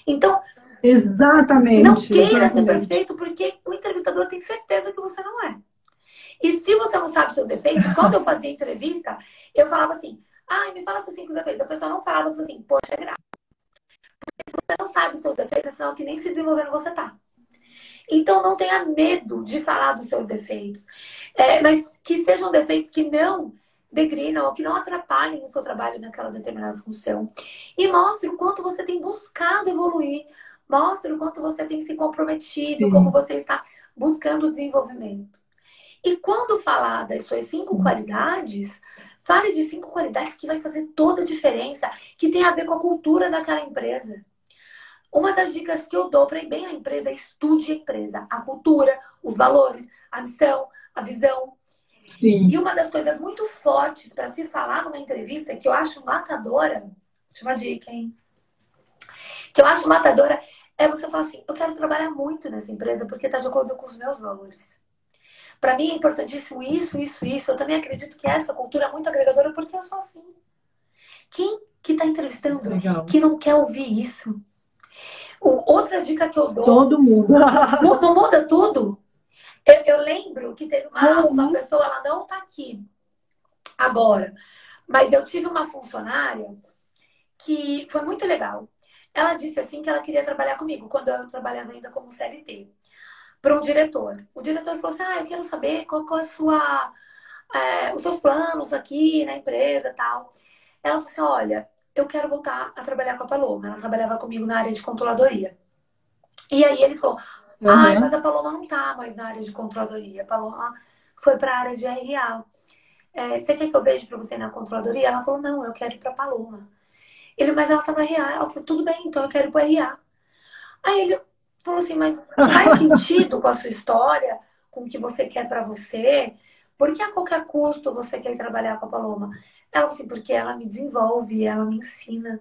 Speaker 1: Então,
Speaker 2: exatamente,
Speaker 1: não queira ser perfeito, porque o entrevistador tem certeza que você não é. E se você não sabe os seus defeitos, quando eu fazia entrevista, eu falava assim: ai, me fala seus 5 defeitos. A pessoa não falava, eu falava assim: poxa, é grave. Porque se você não sabe os seus defeitos, é sinal que nem se desenvolvendo você tá. Então, não tenha medo de falar dos seus defeitos. Mas que sejam defeitos que não degrinam ou que não atrapalhem o seu trabalho naquela determinada função. E mostre o quanto você tem buscado evoluir. Mostre o quanto você tem se comprometido, como você está buscando o desenvolvimento. E quando falar das suas 5 qualidades, fale de 5 qualidades que vai fazer toda a diferença, que tem a ver com a cultura daquela empresa. Uma das dicas que eu dou para ir bem na empresa é: estude a empresa, a cultura, os valores, a missão, a visão. E uma das coisas muito fortes para se falar numa entrevista, que eu acho matadora, Última dica, hein? Que eu acho matadora é você falar assim, eu quero trabalhar muito nessa empresa porque está de acordo com os meus valores. Para mim é importantíssimo isso, isso, isso. Eu também acredito que essa cultura é muito agregadora porque eu sou assim. Quem que está entrevistando
Speaker 2: Legal.
Speaker 1: que não quer ouvir isso? Outra dica que eu dou...
Speaker 2: Todo mundo.
Speaker 1: Não muda tudo? Eu lembro que teve uma pessoa, ela não está aqui agora, mas eu tive uma funcionária que foi muito legal. Ela disse assim que ela queria trabalhar comigo, quando eu trabalhava ainda como CLT, para um diretor. O diretor falou assim, eu quero saber qual é os seus planos aqui na empresa e tal. Ela falou assim, olha, eu quero voltar a trabalhar com a Paloma. Ela trabalhava comigo na área de controladoria. E aí ele falou, mas a Paloma não tá mais na área de controladoria. A Paloma foi para a área de RA. Você quer que eu veja para você na controladoria? Ela falou, não, eu quero ir para Paloma. Mas ela tá no RA. Ela falou, tudo bem, então eu quero ir para RA. Aí ele falou assim, mas faz sentido com a sua história, com o que você quer para você? Por que a qualquer custo você quer trabalhar com a Paloma? Ela falou assim, porque ela me desenvolve, ela me ensina.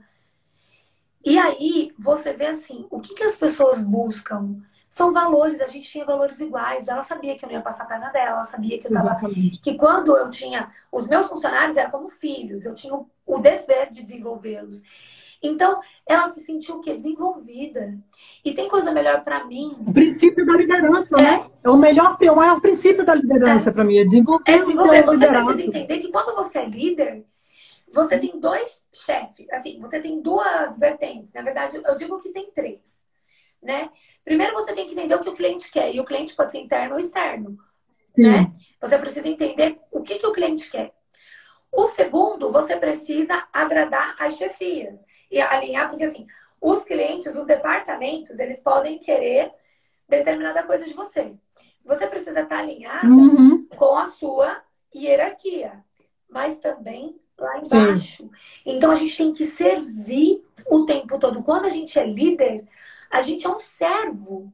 Speaker 1: E aí você vê assim, o que as pessoas buscam? São valores, a gente tinha valores iguais. Ela sabia que eu não ia passar a perna dela, ela sabia que eu tava... Que quando eu tinha... Os meus funcionários eram como filhos, eu tinha o dever de desenvolvê-los. Então, ela se sentiu o quê? Desenvolvida. E tem coisa melhor para mim.
Speaker 2: O princípio da liderança, né? É o maior princípio da liderança para mim, é desenvolver o seu
Speaker 1: Você
Speaker 2: liderazgo.
Speaker 1: precisa entender que quando você é líder, você tem dois chefes, assim, você tem duas vertentes. Na verdade, eu digo que tem três, né? Primeiro, você tem que entender o que o cliente quer. E o cliente pode ser interno ou externo, né? Você precisa entender o que o cliente quer. O segundo, você precisa agradar as chefias e alinhar, porque assim, os clientes, os departamentos, eles podem querer determinada coisa de você. Você precisa estar alinhada com a sua hierarquia, mas também lá embaixo. Sim. Então a gente tem que servir o tempo todo. Quando a gente é líder, a gente é um servo.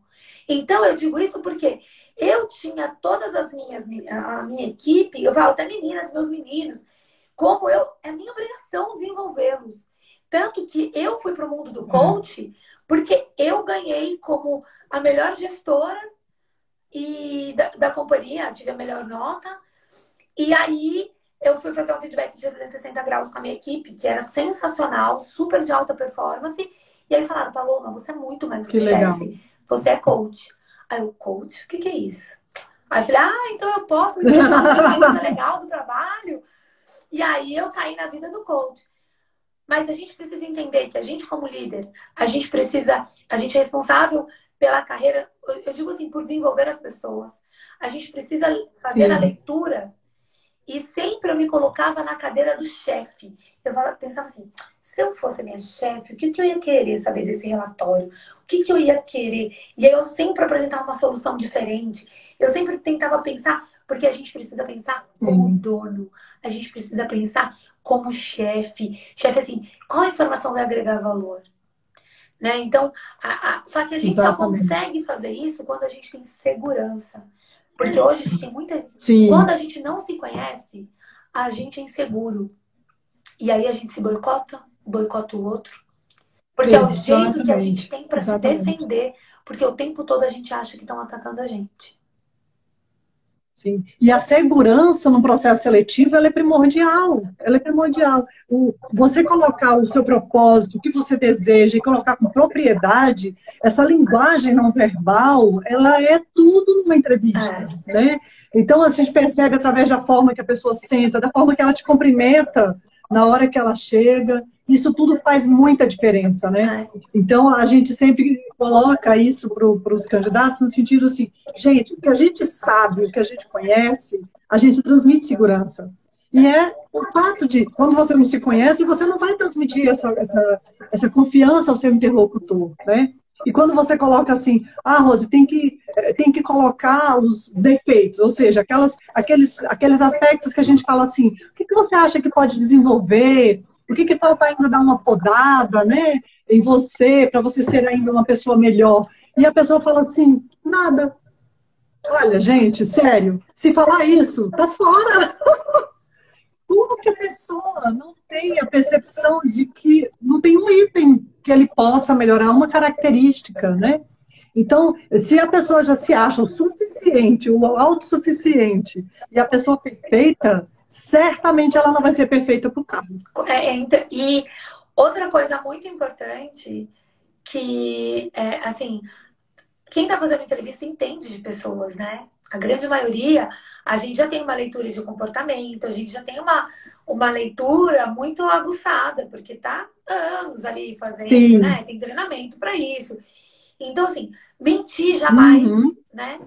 Speaker 1: Então eu digo isso porque eu tinha todas a minha equipe, eu falo até meninas, meus meninos, como é minha obrigação desenvolvê-los. Tanto que eu fui para o mundo do coach porque eu ganhei como a melhor gestora da companhia, tive a melhor nota. E aí eu fui fazer um feedback de 360 graus com a minha equipe, que era sensacional, super de alta performance. E aí falaram, Paloma, você é muito mais que chefe, você é coach. Aí eu, coach? O que é isso? Aí eu falei, então eu posso me pensar uma coisa legal do trabalho? E aí eu caí na vida do coach. Mas a gente precisa entender que a gente, como líder, a gente é responsável pela carreira, eu digo assim, por desenvolver as pessoas. A gente precisa fazer a leitura. E sempre eu me colocava na cadeira do chefe. Eu pensava assim, se eu fosse minha chefe, o que eu ia querer saber desse relatório? O que eu ia querer? E aí eu sempre apresentava uma solução diferente. Eu sempre tentava pensar, porque a gente precisa pensar como dono. A gente precisa pensar como chefe. Chefe, assim, qual a informação vai agregar valor? Né? Então, só que a gente só consegue fazer isso quando a gente tem segurança. Porque hoje a gente tem muita... Quando a gente não se conhece, a gente é inseguro. E aí a gente se boicota o outro. Porque é o jeito que a gente tem para se defender. Porque o tempo todo a gente acha que estão atacando a gente.
Speaker 2: Sim. E a segurança no processo seletivo, ela é primordial. Ela é primordial. Você colocar o seu propósito, o que você deseja, e colocar com propriedade, essa linguagem não verbal, ela é tudo numa entrevista, né? Então, a gente percebe através da forma que a pessoa senta, da forma que ela te cumprimenta na hora que ela chega. Isso tudo faz muita diferença, né? Então, a gente sempre coloca isso para os candidatos no sentido assim, gente, o que a gente sabe, o que a gente conhece, a gente transmite segurança. E é o fato de, quando você não se conhece, você não vai transmitir essa confiança ao seu interlocutor, né? E quando você coloca assim, Rose, tem que colocar os defeitos, ou seja, aqueles aspectos que a gente fala assim, o que você acha que pode desenvolver? O que falta ainda dar uma podada, né, em você, para você ser ainda uma pessoa melhor? E a pessoa fala assim, nada. Olha, gente, sério, se falar isso, tá fora. Como que a pessoa não tem a percepção de que não tem um item que ele possa melhorar, uma característica, né? Então, se a pessoa já se acha o suficiente, o autossuficiente, e a pessoa perfeita, certamente ela não vai ser perfeita para o caso.
Speaker 1: E outra coisa muito importante, que, assim, quem está fazendo entrevista entende de pessoas, né? A grande maioria, a gente já tem uma leitura de comportamento, a gente já tem uma leitura muito aguçada, porque tá anos ali fazendo,
Speaker 2: Sim.
Speaker 1: né? Tem treinamento para isso. Então, assim, mentir jamais, né?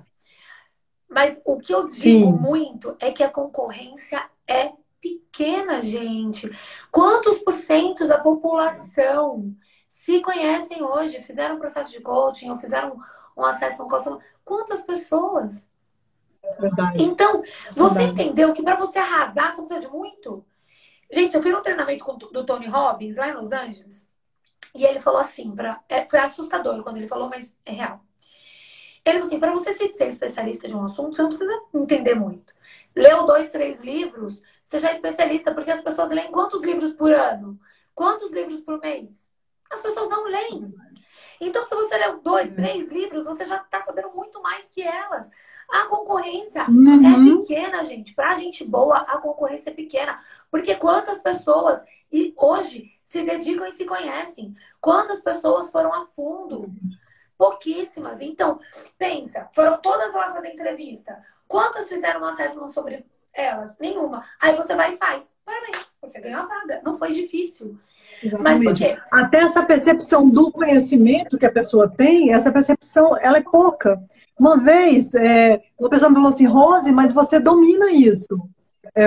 Speaker 1: Mas o que eu digo muito é que a concorrência é pequena, gente. Quantos por cento da população se conhecem hoje, fizeram um processo de coaching ou fizeram um acesso a um consultor? Quantas pessoas?
Speaker 2: Verdade.
Speaker 1: Então, você entendeu que para você arrasar, você precisa de muito? Gente, eu fiz um treinamento do Tony Robbins lá em Los Angeles. E ele falou assim, foi assustador quando ele falou, mas é real. Ele falou assim, para você ser especialista de um assunto, você não precisa entender muito. Leu 2, 3 livros, você já é especialista, porque as pessoas leem quantos livros por ano? Quantos livros por mês? As pessoas não leem. Então, se você leu 2, 3 livros, você já está sabendo muito mais que elas. A concorrência é pequena, gente. Pra gente boa, a concorrência é pequena. Porque quantas pessoas hoje se dedicam e se conhecem? Quantas pessoas foram a fundo? Pouquíssimas. Então, pensa, foram todas lá fazer entrevista. Quantas fizeram um acesso sobre elas? Nenhuma. Aí você vai e faz. Parabéns, você ganhou a vaga. Não foi difícil.
Speaker 2: Exatamente.
Speaker 1: Mas por quê?
Speaker 2: Até essa percepção do conhecimento que a pessoa tem, essa percepção, ela é pouca. Uma vez, uma pessoa me falou assim, Rose, mas você domina isso.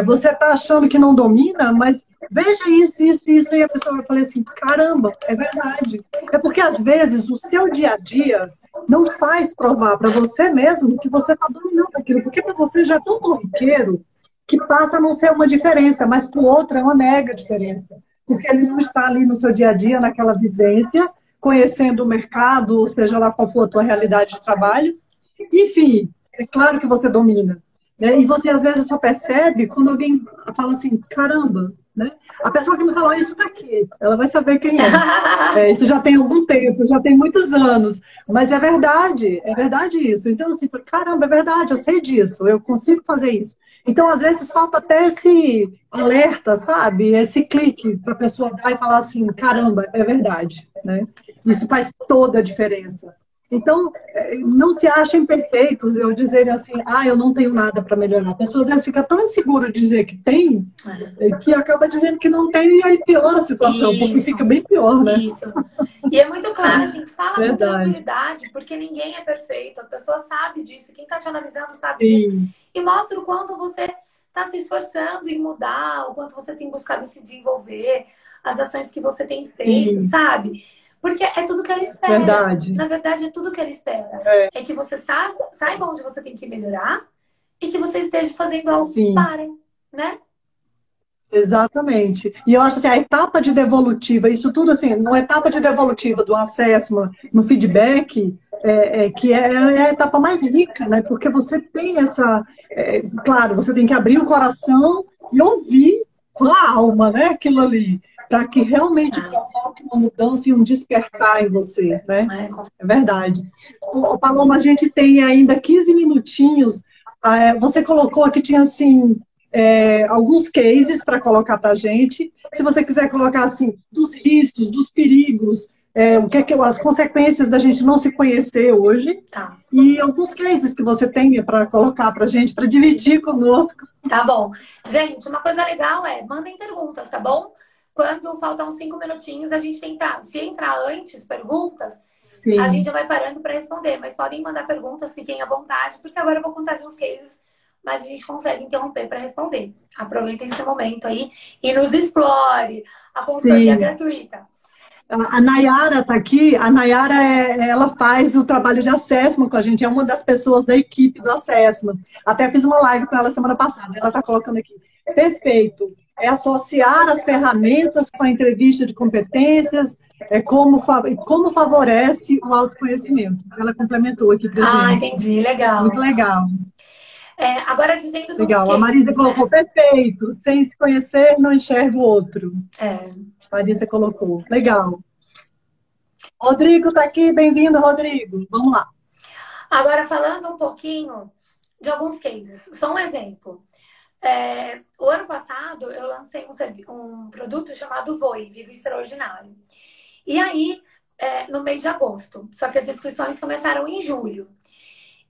Speaker 2: Você está achando que não domina, mas veja isso, isso, isso. E a pessoa vai falar assim, caramba, é verdade. É porque, às vezes, o seu dia a dia não faz provar para você mesmo que você está dominando aquilo. Porque para você já é tão corriqueiro que passa a não ser uma diferença, mas para o outro é uma mega diferença. Porque ele não está ali no seu dia a dia, naquela vivência, conhecendo o mercado, ou seja lá qual for a tua realidade de trabalho. Enfim, é claro que você domina. Né? E você, às vezes, só percebe quando alguém fala assim, caramba, né? A pessoa que me falou isso está aqui, ela vai saber quem é. Isso já tem algum tempo, já tem muitos anos. Mas é verdade isso. Então, assim, caramba, é verdade, eu sei disso, eu consigo fazer isso. Então, às vezes, falta até esse alerta, sabe? Esse clique para a pessoa dar e falar assim, caramba, é verdade. Né? Isso faz toda a diferença. Então, não se achem perfeitos, eu dizerem assim, eu não tenho nada para melhorar. A pessoa às vezes fica tão insegura de dizer que tem, que acaba dizendo que não tem e aí piora a situação, porque fica bem pior, né?
Speaker 1: Isso. E é muito claro, assim, fala com tranquilidade, porque ninguém é perfeito, a pessoa sabe disso, quem está te analisando sabe disso. E mostra o quanto você está se esforçando em mudar, o quanto você tem buscado se desenvolver, as ações que você tem feito, sabe? Porque é tudo que ela espera.
Speaker 2: Verdade.
Speaker 1: Na verdade, é tudo que ela espera. É que você saiba onde você tem que melhorar e que você esteja fazendo algo para, né?
Speaker 2: Exatamente. E eu acho assim, a etapa de devolutiva, isso tudo assim, numa etapa de devolutiva do assessment, no feedback, que é a etapa mais rica, né? Porque você tem essa... claro, você tem que abrir o coração e ouvir com a alma, né? Aquilo ali. Para que realmente provoque uma mudança e um despertar em você, né? É verdade. Paloma, a gente tem ainda 15 minutinhos. Você colocou aqui, tinha assim, alguns cases para colocar para a gente. Se você quiser colocar assim, dos riscos, dos perigos, o que é as consequências da gente não se conhecer hoje.
Speaker 1: Tá.
Speaker 2: E alguns cases que você tem para colocar para a gente, para dividir conosco.
Speaker 1: Tá bom. Gente, uma coisa legal mandem perguntas, tá bom? Quando faltam uns 5 minutinhos, a gente tenta, se entrar antes perguntas, a gente já vai parando para responder. Mas podem mandar perguntas, fiquem à vontade, porque agora eu vou contar de uns cases, mas a gente consegue interromper para responder. Aproveitem esse momento aí e nos explore. A consultoria gratuita.
Speaker 2: A Nayara está aqui. A Nayara, ela faz o trabalho de assessment com a gente, é uma das pessoas da equipe do assessment. Até fiz uma live com ela semana passada, ela está colocando aqui. Perfeito. É associar as ferramentas com a entrevista de competências, como favorece o autoconhecimento. Ela complementou aqui para a gente.
Speaker 1: Entendi, legal.
Speaker 2: Muito legal.
Speaker 1: Agora, dizendo dos
Speaker 2: Legal. A
Speaker 1: cases,
Speaker 2: Marisa
Speaker 1: né?
Speaker 2: colocou perfeito. Sem se conhecer, não enxerga o outro.
Speaker 1: É.
Speaker 2: Marisa colocou. Legal. Rodrigo está aqui. Bem-vindo, Rodrigo. Vamos lá.
Speaker 1: Agora, falando um pouquinho de alguns cases. Só um exemplo. O ano passado, eu lancei um produto chamado Voe, Vivo Extraordinário. E aí, no mês de agosto. Só que as inscrições começaram em julho.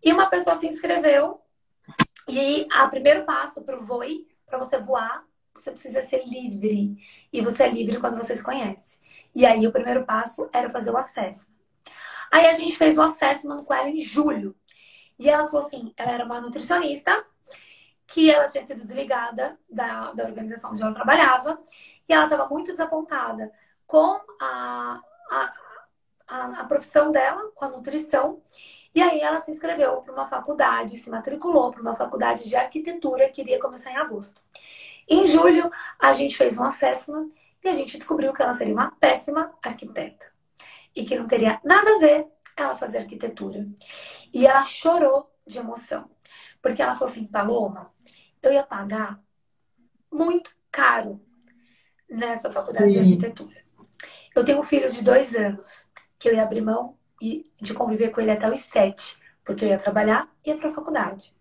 Speaker 1: E uma pessoa se inscreveu. E o primeiro passo para o Voe, para você voar, você precisa ser livre. E você é livre quando você se conhece. E aí, o primeiro passo era fazer o assessment. Aí, a gente fez o assessment com ela em julho. E ela falou assim, ela era uma nutricionista, que ela tinha sido desligada da organização onde ela trabalhava. E ela estava muito desapontada com a profissão dela, com a nutrição. E aí ela se inscreveu para uma faculdade, se matriculou para uma faculdade de arquitetura que iria começar em agosto. Em julho, a gente fez um assessment e a gente descobriu que ela seria uma péssima arquiteta. E que não teria nada a ver ela fazer arquitetura. E ela chorou de emoção. Porque ela falou assim, Paloma, eu ia pagar muito caro nessa faculdade de arquitetura. Eu tenho um filho de 2 anos, que eu ia abrir mão de conviver com ele até os 7, porque eu ia trabalhar e ia para a faculdade.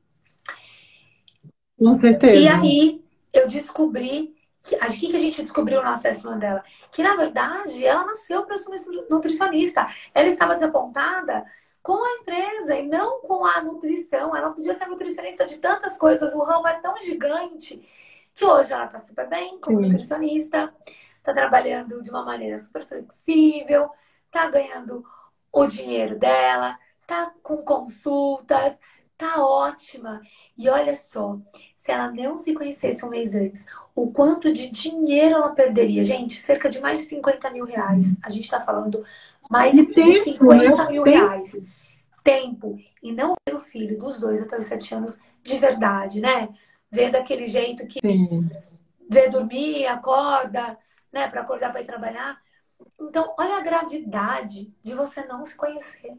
Speaker 2: Com certeza.
Speaker 1: E aí eu descobri, o que a gente descobriu no assessment dela? Que na verdade ela nasceu para ser nutricionista. Ela estava desapontada com a empresa e não com a nutrição. Ela podia ser nutricionista de tantas coisas. O ramo é tão gigante que hoje ela está super bem como nutricionista, está trabalhando de uma maneira super flexível, está ganhando o dinheiro dela, tá com consultas, tá ótima. E olha só, se ela não se conhecesse um mês antes, o quanto de dinheiro ela perderia? Gente, cerca de mais de 50 mil reais. A gente tá falando mais de 50 mil reais. Tempo. E não ver o filho dos 2 até os 7 anos de verdade, né? Ver daquele jeito que vê dormir, acorda, né? Pra acordar pra ir trabalhar. Então, olha a gravidade de você não se conhecer.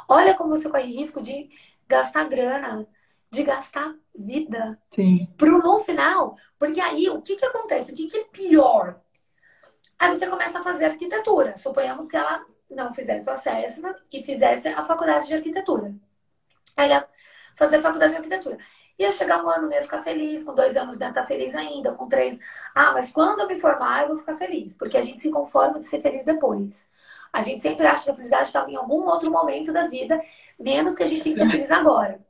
Speaker 1: Olha como você corre risco de gastar grana, de gastar vida. No final, porque aí, o que acontece? O que é pior? Aí você começa a fazer arquitetura. Suponhamos que ela não fizesse o assessment e fizesse a faculdade de arquitetura. Aí ela fazer a faculdade de arquitetura. Ia chegar um ano, eu ia ficar feliz, com 2 anos, né, tá feliz ainda, com 3. Mas quando eu me formar, eu vou ficar feliz. Porque a gente se conforma de ser feliz depois. A gente sempre acha que a felicidade está em algum outro momento da vida, menos que a gente tem que ser feliz agora.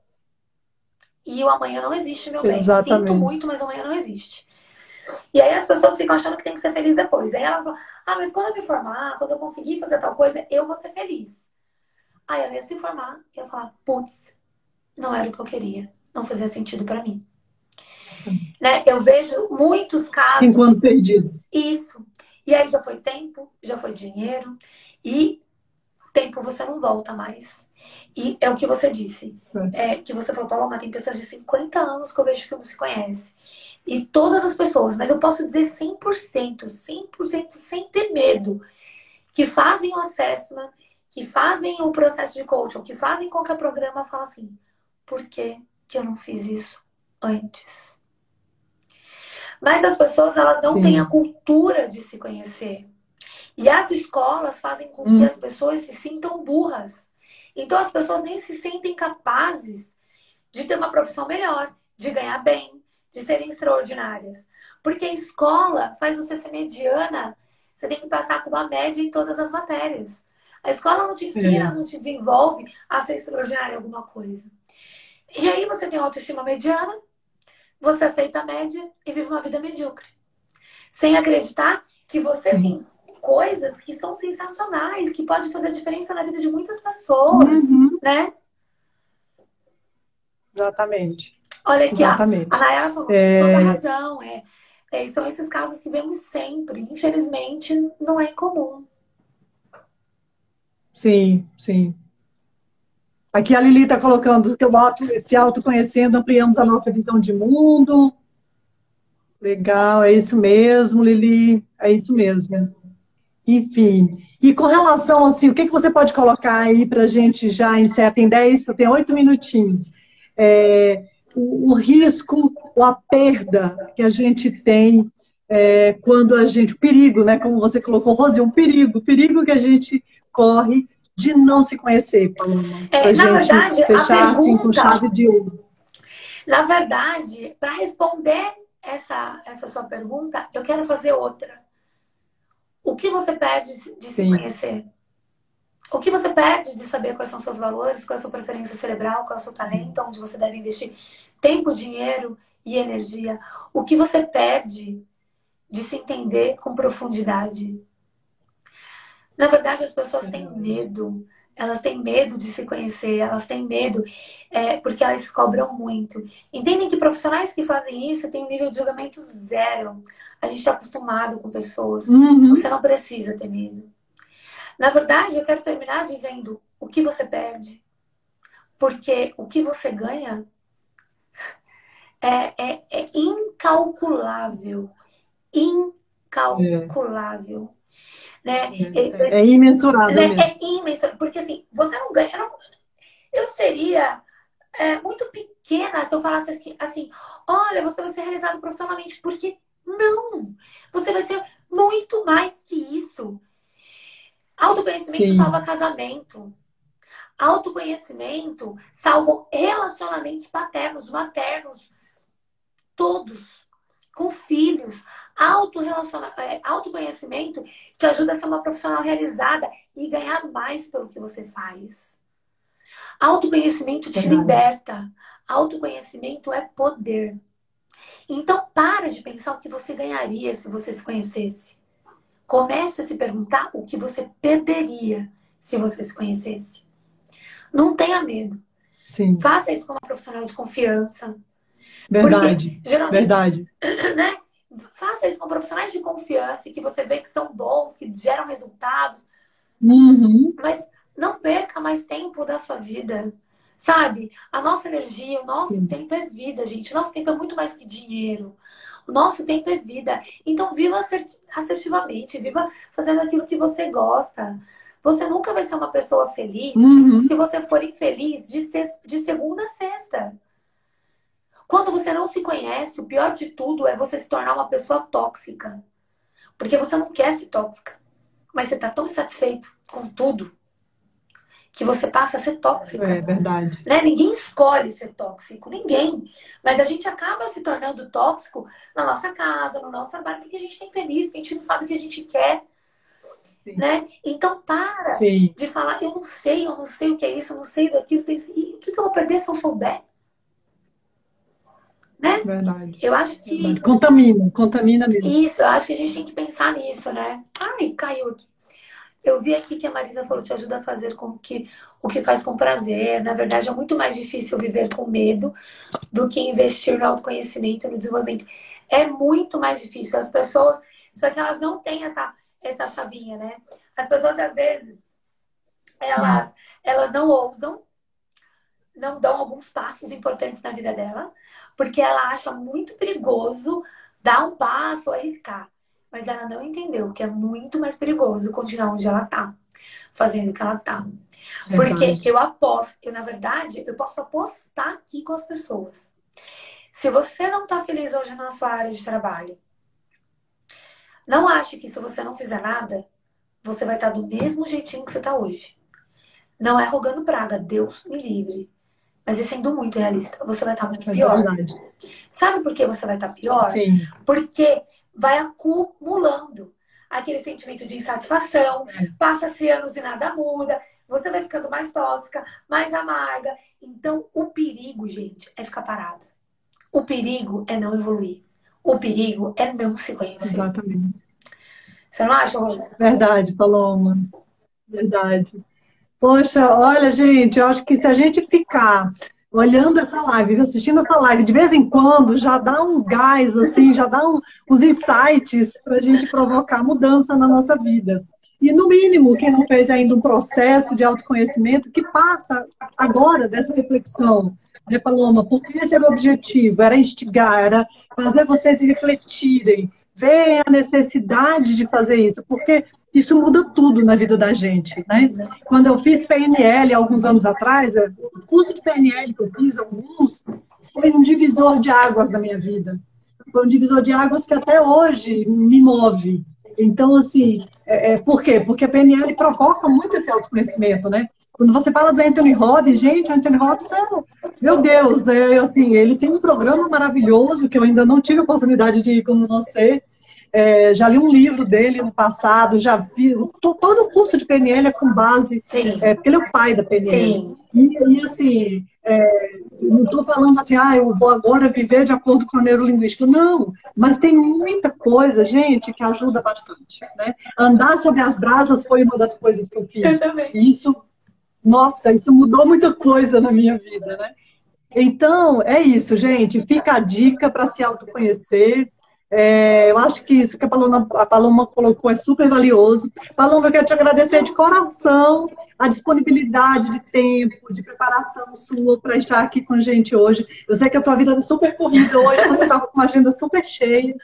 Speaker 1: E o amanhã não existe, meu bem. Sinto muito, mas o amanhã não existe. E aí as pessoas ficam achando que tem que ser feliz depois. Aí ela fala, mas quando eu me formar, quando eu conseguir fazer tal coisa, eu vou ser feliz. Aí ela ia se formar e ia falar, putz, não era o que eu queria. Não fazia sentido pra mim. Né? Eu vejo muitos casos...
Speaker 2: 5 anos perdidos.
Speaker 1: Isso. E aí já foi tempo, já foi dinheiro. E tempo você não volta mais. E é o que você disse. Que você falou, Paloma, tem pessoas de 50 anos que eu vejo que não se conhecem. E todas as pessoas, mas eu posso dizer 100% sem ter medo, que fazem o assessment, que fazem o processo de coaching, que fazem qualquer programa, falam assim, por que eu não fiz isso antes? Mas as pessoas, elas não têm a cultura de se conhecer. E as escolas fazem com que as pessoas se sintam burras. Então as pessoas nem se sentem capazes de ter uma profissão melhor, de ganhar bem, de serem extraordinárias. Porque a escola faz você ser mediana, você tem que passar com uma média em todas as matérias. A escola não te ensina, não te desenvolve a ser extraordinária em alguma coisa. E aí você tem autoestima mediana, você aceita a média e vive uma vida medíocre. Sem acreditar que você tem coisas que são sensacionais, que podem fazer diferença na vida de muitas pessoas, né?
Speaker 2: Exatamente.
Speaker 1: Olha aqui, a Nayara falou com toda razão. São esses casos que vemos sempre. Infelizmente, não é comum.
Speaker 2: Sim. Aqui a Lili está colocando que se autoconhecendo, ampliamos a nossa visão de mundo. Legal, é isso mesmo, Lili. É isso mesmo. Enfim. E com relação, assim, o que você pode colocar aí para a gente já encerrar? Tem 8 minutinhos. o risco ou a perda que a gente tem quando a gente, o perigo, né, como você colocou, Rose, o perigo que a gente corre de não se conhecer, Paloma, para a
Speaker 1: Na
Speaker 2: gente
Speaker 1: verdade, a
Speaker 2: fechar assim com
Speaker 1: pergunta,
Speaker 2: chave de ouro.
Speaker 1: na verdade, para responder essa sua pergunta, eu quero fazer outra. O que você perde de se
Speaker 2: Sim.
Speaker 1: conhecer? O que você perde de saber quais são seus valores, qual é a sua preferência cerebral, qual é o seu talento, onde você deve investir tempo, dinheiro e energia? O que você perde de se entender com profundidade? Na verdade, as pessoas têm medo. Elas têm medo de se conhecer, elas têm medo porque elas se cobram muito. Entendem que profissionais que fazem isso têm um nível de julgamento zero. A gente está acostumado com pessoas. Você não precisa ter medo. Na verdade, eu quero terminar dizendo o que você perde. Porque o que você ganha é incalculável. Incalculável. Né?
Speaker 2: É imensurável mesmo.
Speaker 1: É imensurável. Porque assim, você não ganha. Eu seria muito pequena se eu falasse assim, olha, você vai ser realizado profissionalmente. Porque não! Você vai ser muito mais que isso. Autoconhecimento salva casamento. Autoconhecimento salva relacionamentos paternos, maternos, todos, com filhos. Autoconhecimento te ajuda a ser uma profissional realizada e ganhar mais pelo que você faz. Autoconhecimento te liberta. Autoconhecimento é poder. Então, para de pensar o que você ganharia se você se conhecesse. Comece a se perguntar o que você perderia se você se conhecesse. Não tenha medo.
Speaker 2: Sim.
Speaker 1: Faça isso com uma profissional de confiança.
Speaker 2: Verdade.
Speaker 1: Porque, geralmente,
Speaker 2: verdade.
Speaker 1: Né? Faça isso com profissionais de confiança que você vê que são bons, que geram resultados. Mas não perca mais tempo da sua vida. Sabe? A nossa energia, o nosso tempo é vida, gente. O nosso tempo é muito mais que dinheiro. O nosso tempo é vida. Então, viva assertivamente. Viva fazendo aquilo que você gosta. Você nunca vai ser uma pessoa feliz se você for infeliz de segunda a sexta. Quando você não se conhece, o pior de tudo é você se tornar uma pessoa tóxica. Porque você não quer ser tóxica. Mas você está tão insatisfeito com tudo que você passa a ser tóxica.
Speaker 2: É verdade.
Speaker 1: Né? Ninguém escolhe ser tóxico. Ninguém. Mas a gente acaba se tornando tóxico na nossa casa, no nosso trabalho, porque a gente está infeliz, porque a gente não sabe o que a gente quer. Né? Então para de falar, eu não sei o que é isso, eu não sei daquilo. E o que eu vou perder se eu souber? Né?
Speaker 2: Verdade.
Speaker 1: Eu acho que...
Speaker 2: Verdade. Contamina mesmo.
Speaker 1: Isso, eu acho que a gente tem que pensar nisso, né? Ai, caiu aqui. Eu vi aqui que a Marisa falou, te ajuda a fazer o que faz com prazer. Na verdade, é muito mais difícil viver com medo do que investir no autoconhecimento, no desenvolvimento. É muito mais difícil. As pessoas, só que elas não têm essa chavinha, né? As pessoas, às vezes, elas não ousam, não dão alguns passos importantes na vida dela, porque ela acha muito perigoso dar um passo, arriscar. Mas ela não entendeu que é muito mais perigoso continuar onde ela tá, fazendo o que ela tá. Porque eu aposto, na verdade, eu posso apostar aqui com as pessoas. Se você não tá feliz hoje na sua área de trabalho, não ache que se você não fizer nada, você vai estar do mesmo jeitinho que você tá hoje. Não é rogando praga, Deus me livre. Mas é sendo muito realista, você vai estar muito pior. Sabe por que você vai estar pior?
Speaker 2: Sim.
Speaker 1: Porque vai acumulando aquele sentimento de insatisfação, passa-se anos e nada muda, você vai ficando mais tóxica, mais amarga. Então, o perigo, gente, é ficar parado. O perigo é não evoluir. O perigo é não se conhecer.
Speaker 2: Exatamente.
Speaker 1: Você não acha, Rosa?
Speaker 2: Verdade, Paloma. Verdade. Poxa, olha, gente, eu acho que se a gente ficar olhando essa live, assistindo essa live, de vez em quando, já dá um gás, assim, já dá uns insights para a gente provocar mudança na nossa vida. E, no mínimo, quem não fez ainda um processo de autoconhecimento, que parta agora dessa reflexão, né, Paloma? Porque esse era o objetivo, era instigar, era fazer vocês refletirem, ver a necessidade de fazer isso, porque isso muda tudo na vida da gente, né? Quando eu fiz PNL alguns anos atrás, o curso de PNL que eu fiz, foi um divisor de águas na minha vida. Foi um divisor de águas que até hoje me move. Então, assim, por quê? Porque a PNL provoca muito esse autoconhecimento, né? Quando você fala do Anthony Robbins, gente, o Anthony Robbins meu Deus, né? Assim, ele tem um programa maravilhoso que eu ainda não tive a oportunidade de ir como você. Já li um livro dele no passado, já vi todo o curso de PNL é com base, porque ele é o pai da PNL. E assim, não estou falando assim, eu vou agora viver de acordo com a neurolinguística. Não, mas tem muita coisa, gente, que ajuda bastante. Né? Andar sobre as brasas foi uma das coisas que eu fiz.
Speaker 1: Eu também.
Speaker 2: Isso, nossa, isso mudou muita coisa na minha vida, né? Então, é isso, gente. Fica a dica para se autoconhecer. Eu acho que isso que a Paloma colocou é super valioso. Paloma, eu quero te agradecer de coração a disponibilidade de tempo, de preparação sua para estar aqui com a gente hoje. Eu sei que a tua vida é super corrida hoje, você estava com uma agenda super cheia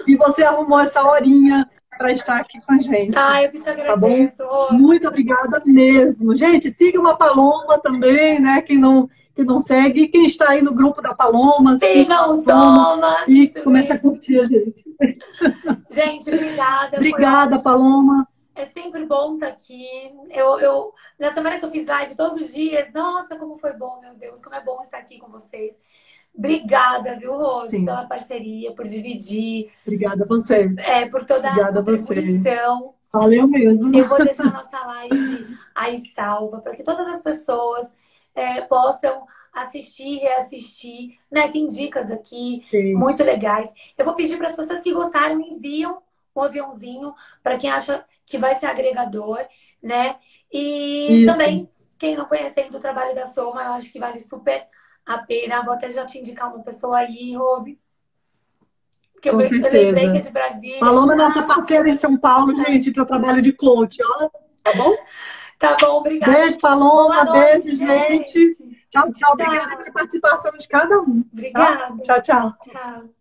Speaker 2: e você arrumou essa horinha para estar aqui com a gente.
Speaker 1: Eu que te agradeço.
Speaker 2: Tá bom? Muito obrigada mesmo. Gente, sigam a Paloma também, né? Quem não segue, quem está aí no grupo da Paloma,
Speaker 1: siga o Soma
Speaker 2: e começa a curtir a gente.
Speaker 1: Gente, obrigada.
Speaker 2: Obrigada, Paloma.
Speaker 1: É sempre bom estar aqui. Na semana que eu fiz live todos os dias, nossa, como foi bom, meu Deus, como é bom estar aqui com vocês. Obrigada, viu, Rose, pela parceria, por dividir.
Speaker 2: Obrigada a você.
Speaker 1: Por toda a contribuição.
Speaker 2: Valeu mesmo.
Speaker 1: Eu vou deixar nossa live aí salva, para que todas as pessoas possam assistir, reassistir, né? Tem dicas aqui muito legais. Eu vou pedir para as pessoas que gostaram, enviam um aviãozinho para quem acha que vai ser agregador, né? E também, quem não conhece ainda o trabalho da Soma, eu acho que vale super a pena. Vou até já te indicar uma pessoa aí, Rose. Porque eu lembrei que é de Brasília.
Speaker 2: Paloma é nossa parceira em São Paulo, gente, para o trabalho de coach, ó. Tá bom?
Speaker 1: Tá bom, obrigada.
Speaker 2: Beijo, Paloma. Beijo, gente. Tchau, tchau. Obrigada pela participação de cada um.
Speaker 1: Obrigada.
Speaker 2: Tá? Tchau, tchau.
Speaker 1: Tchau.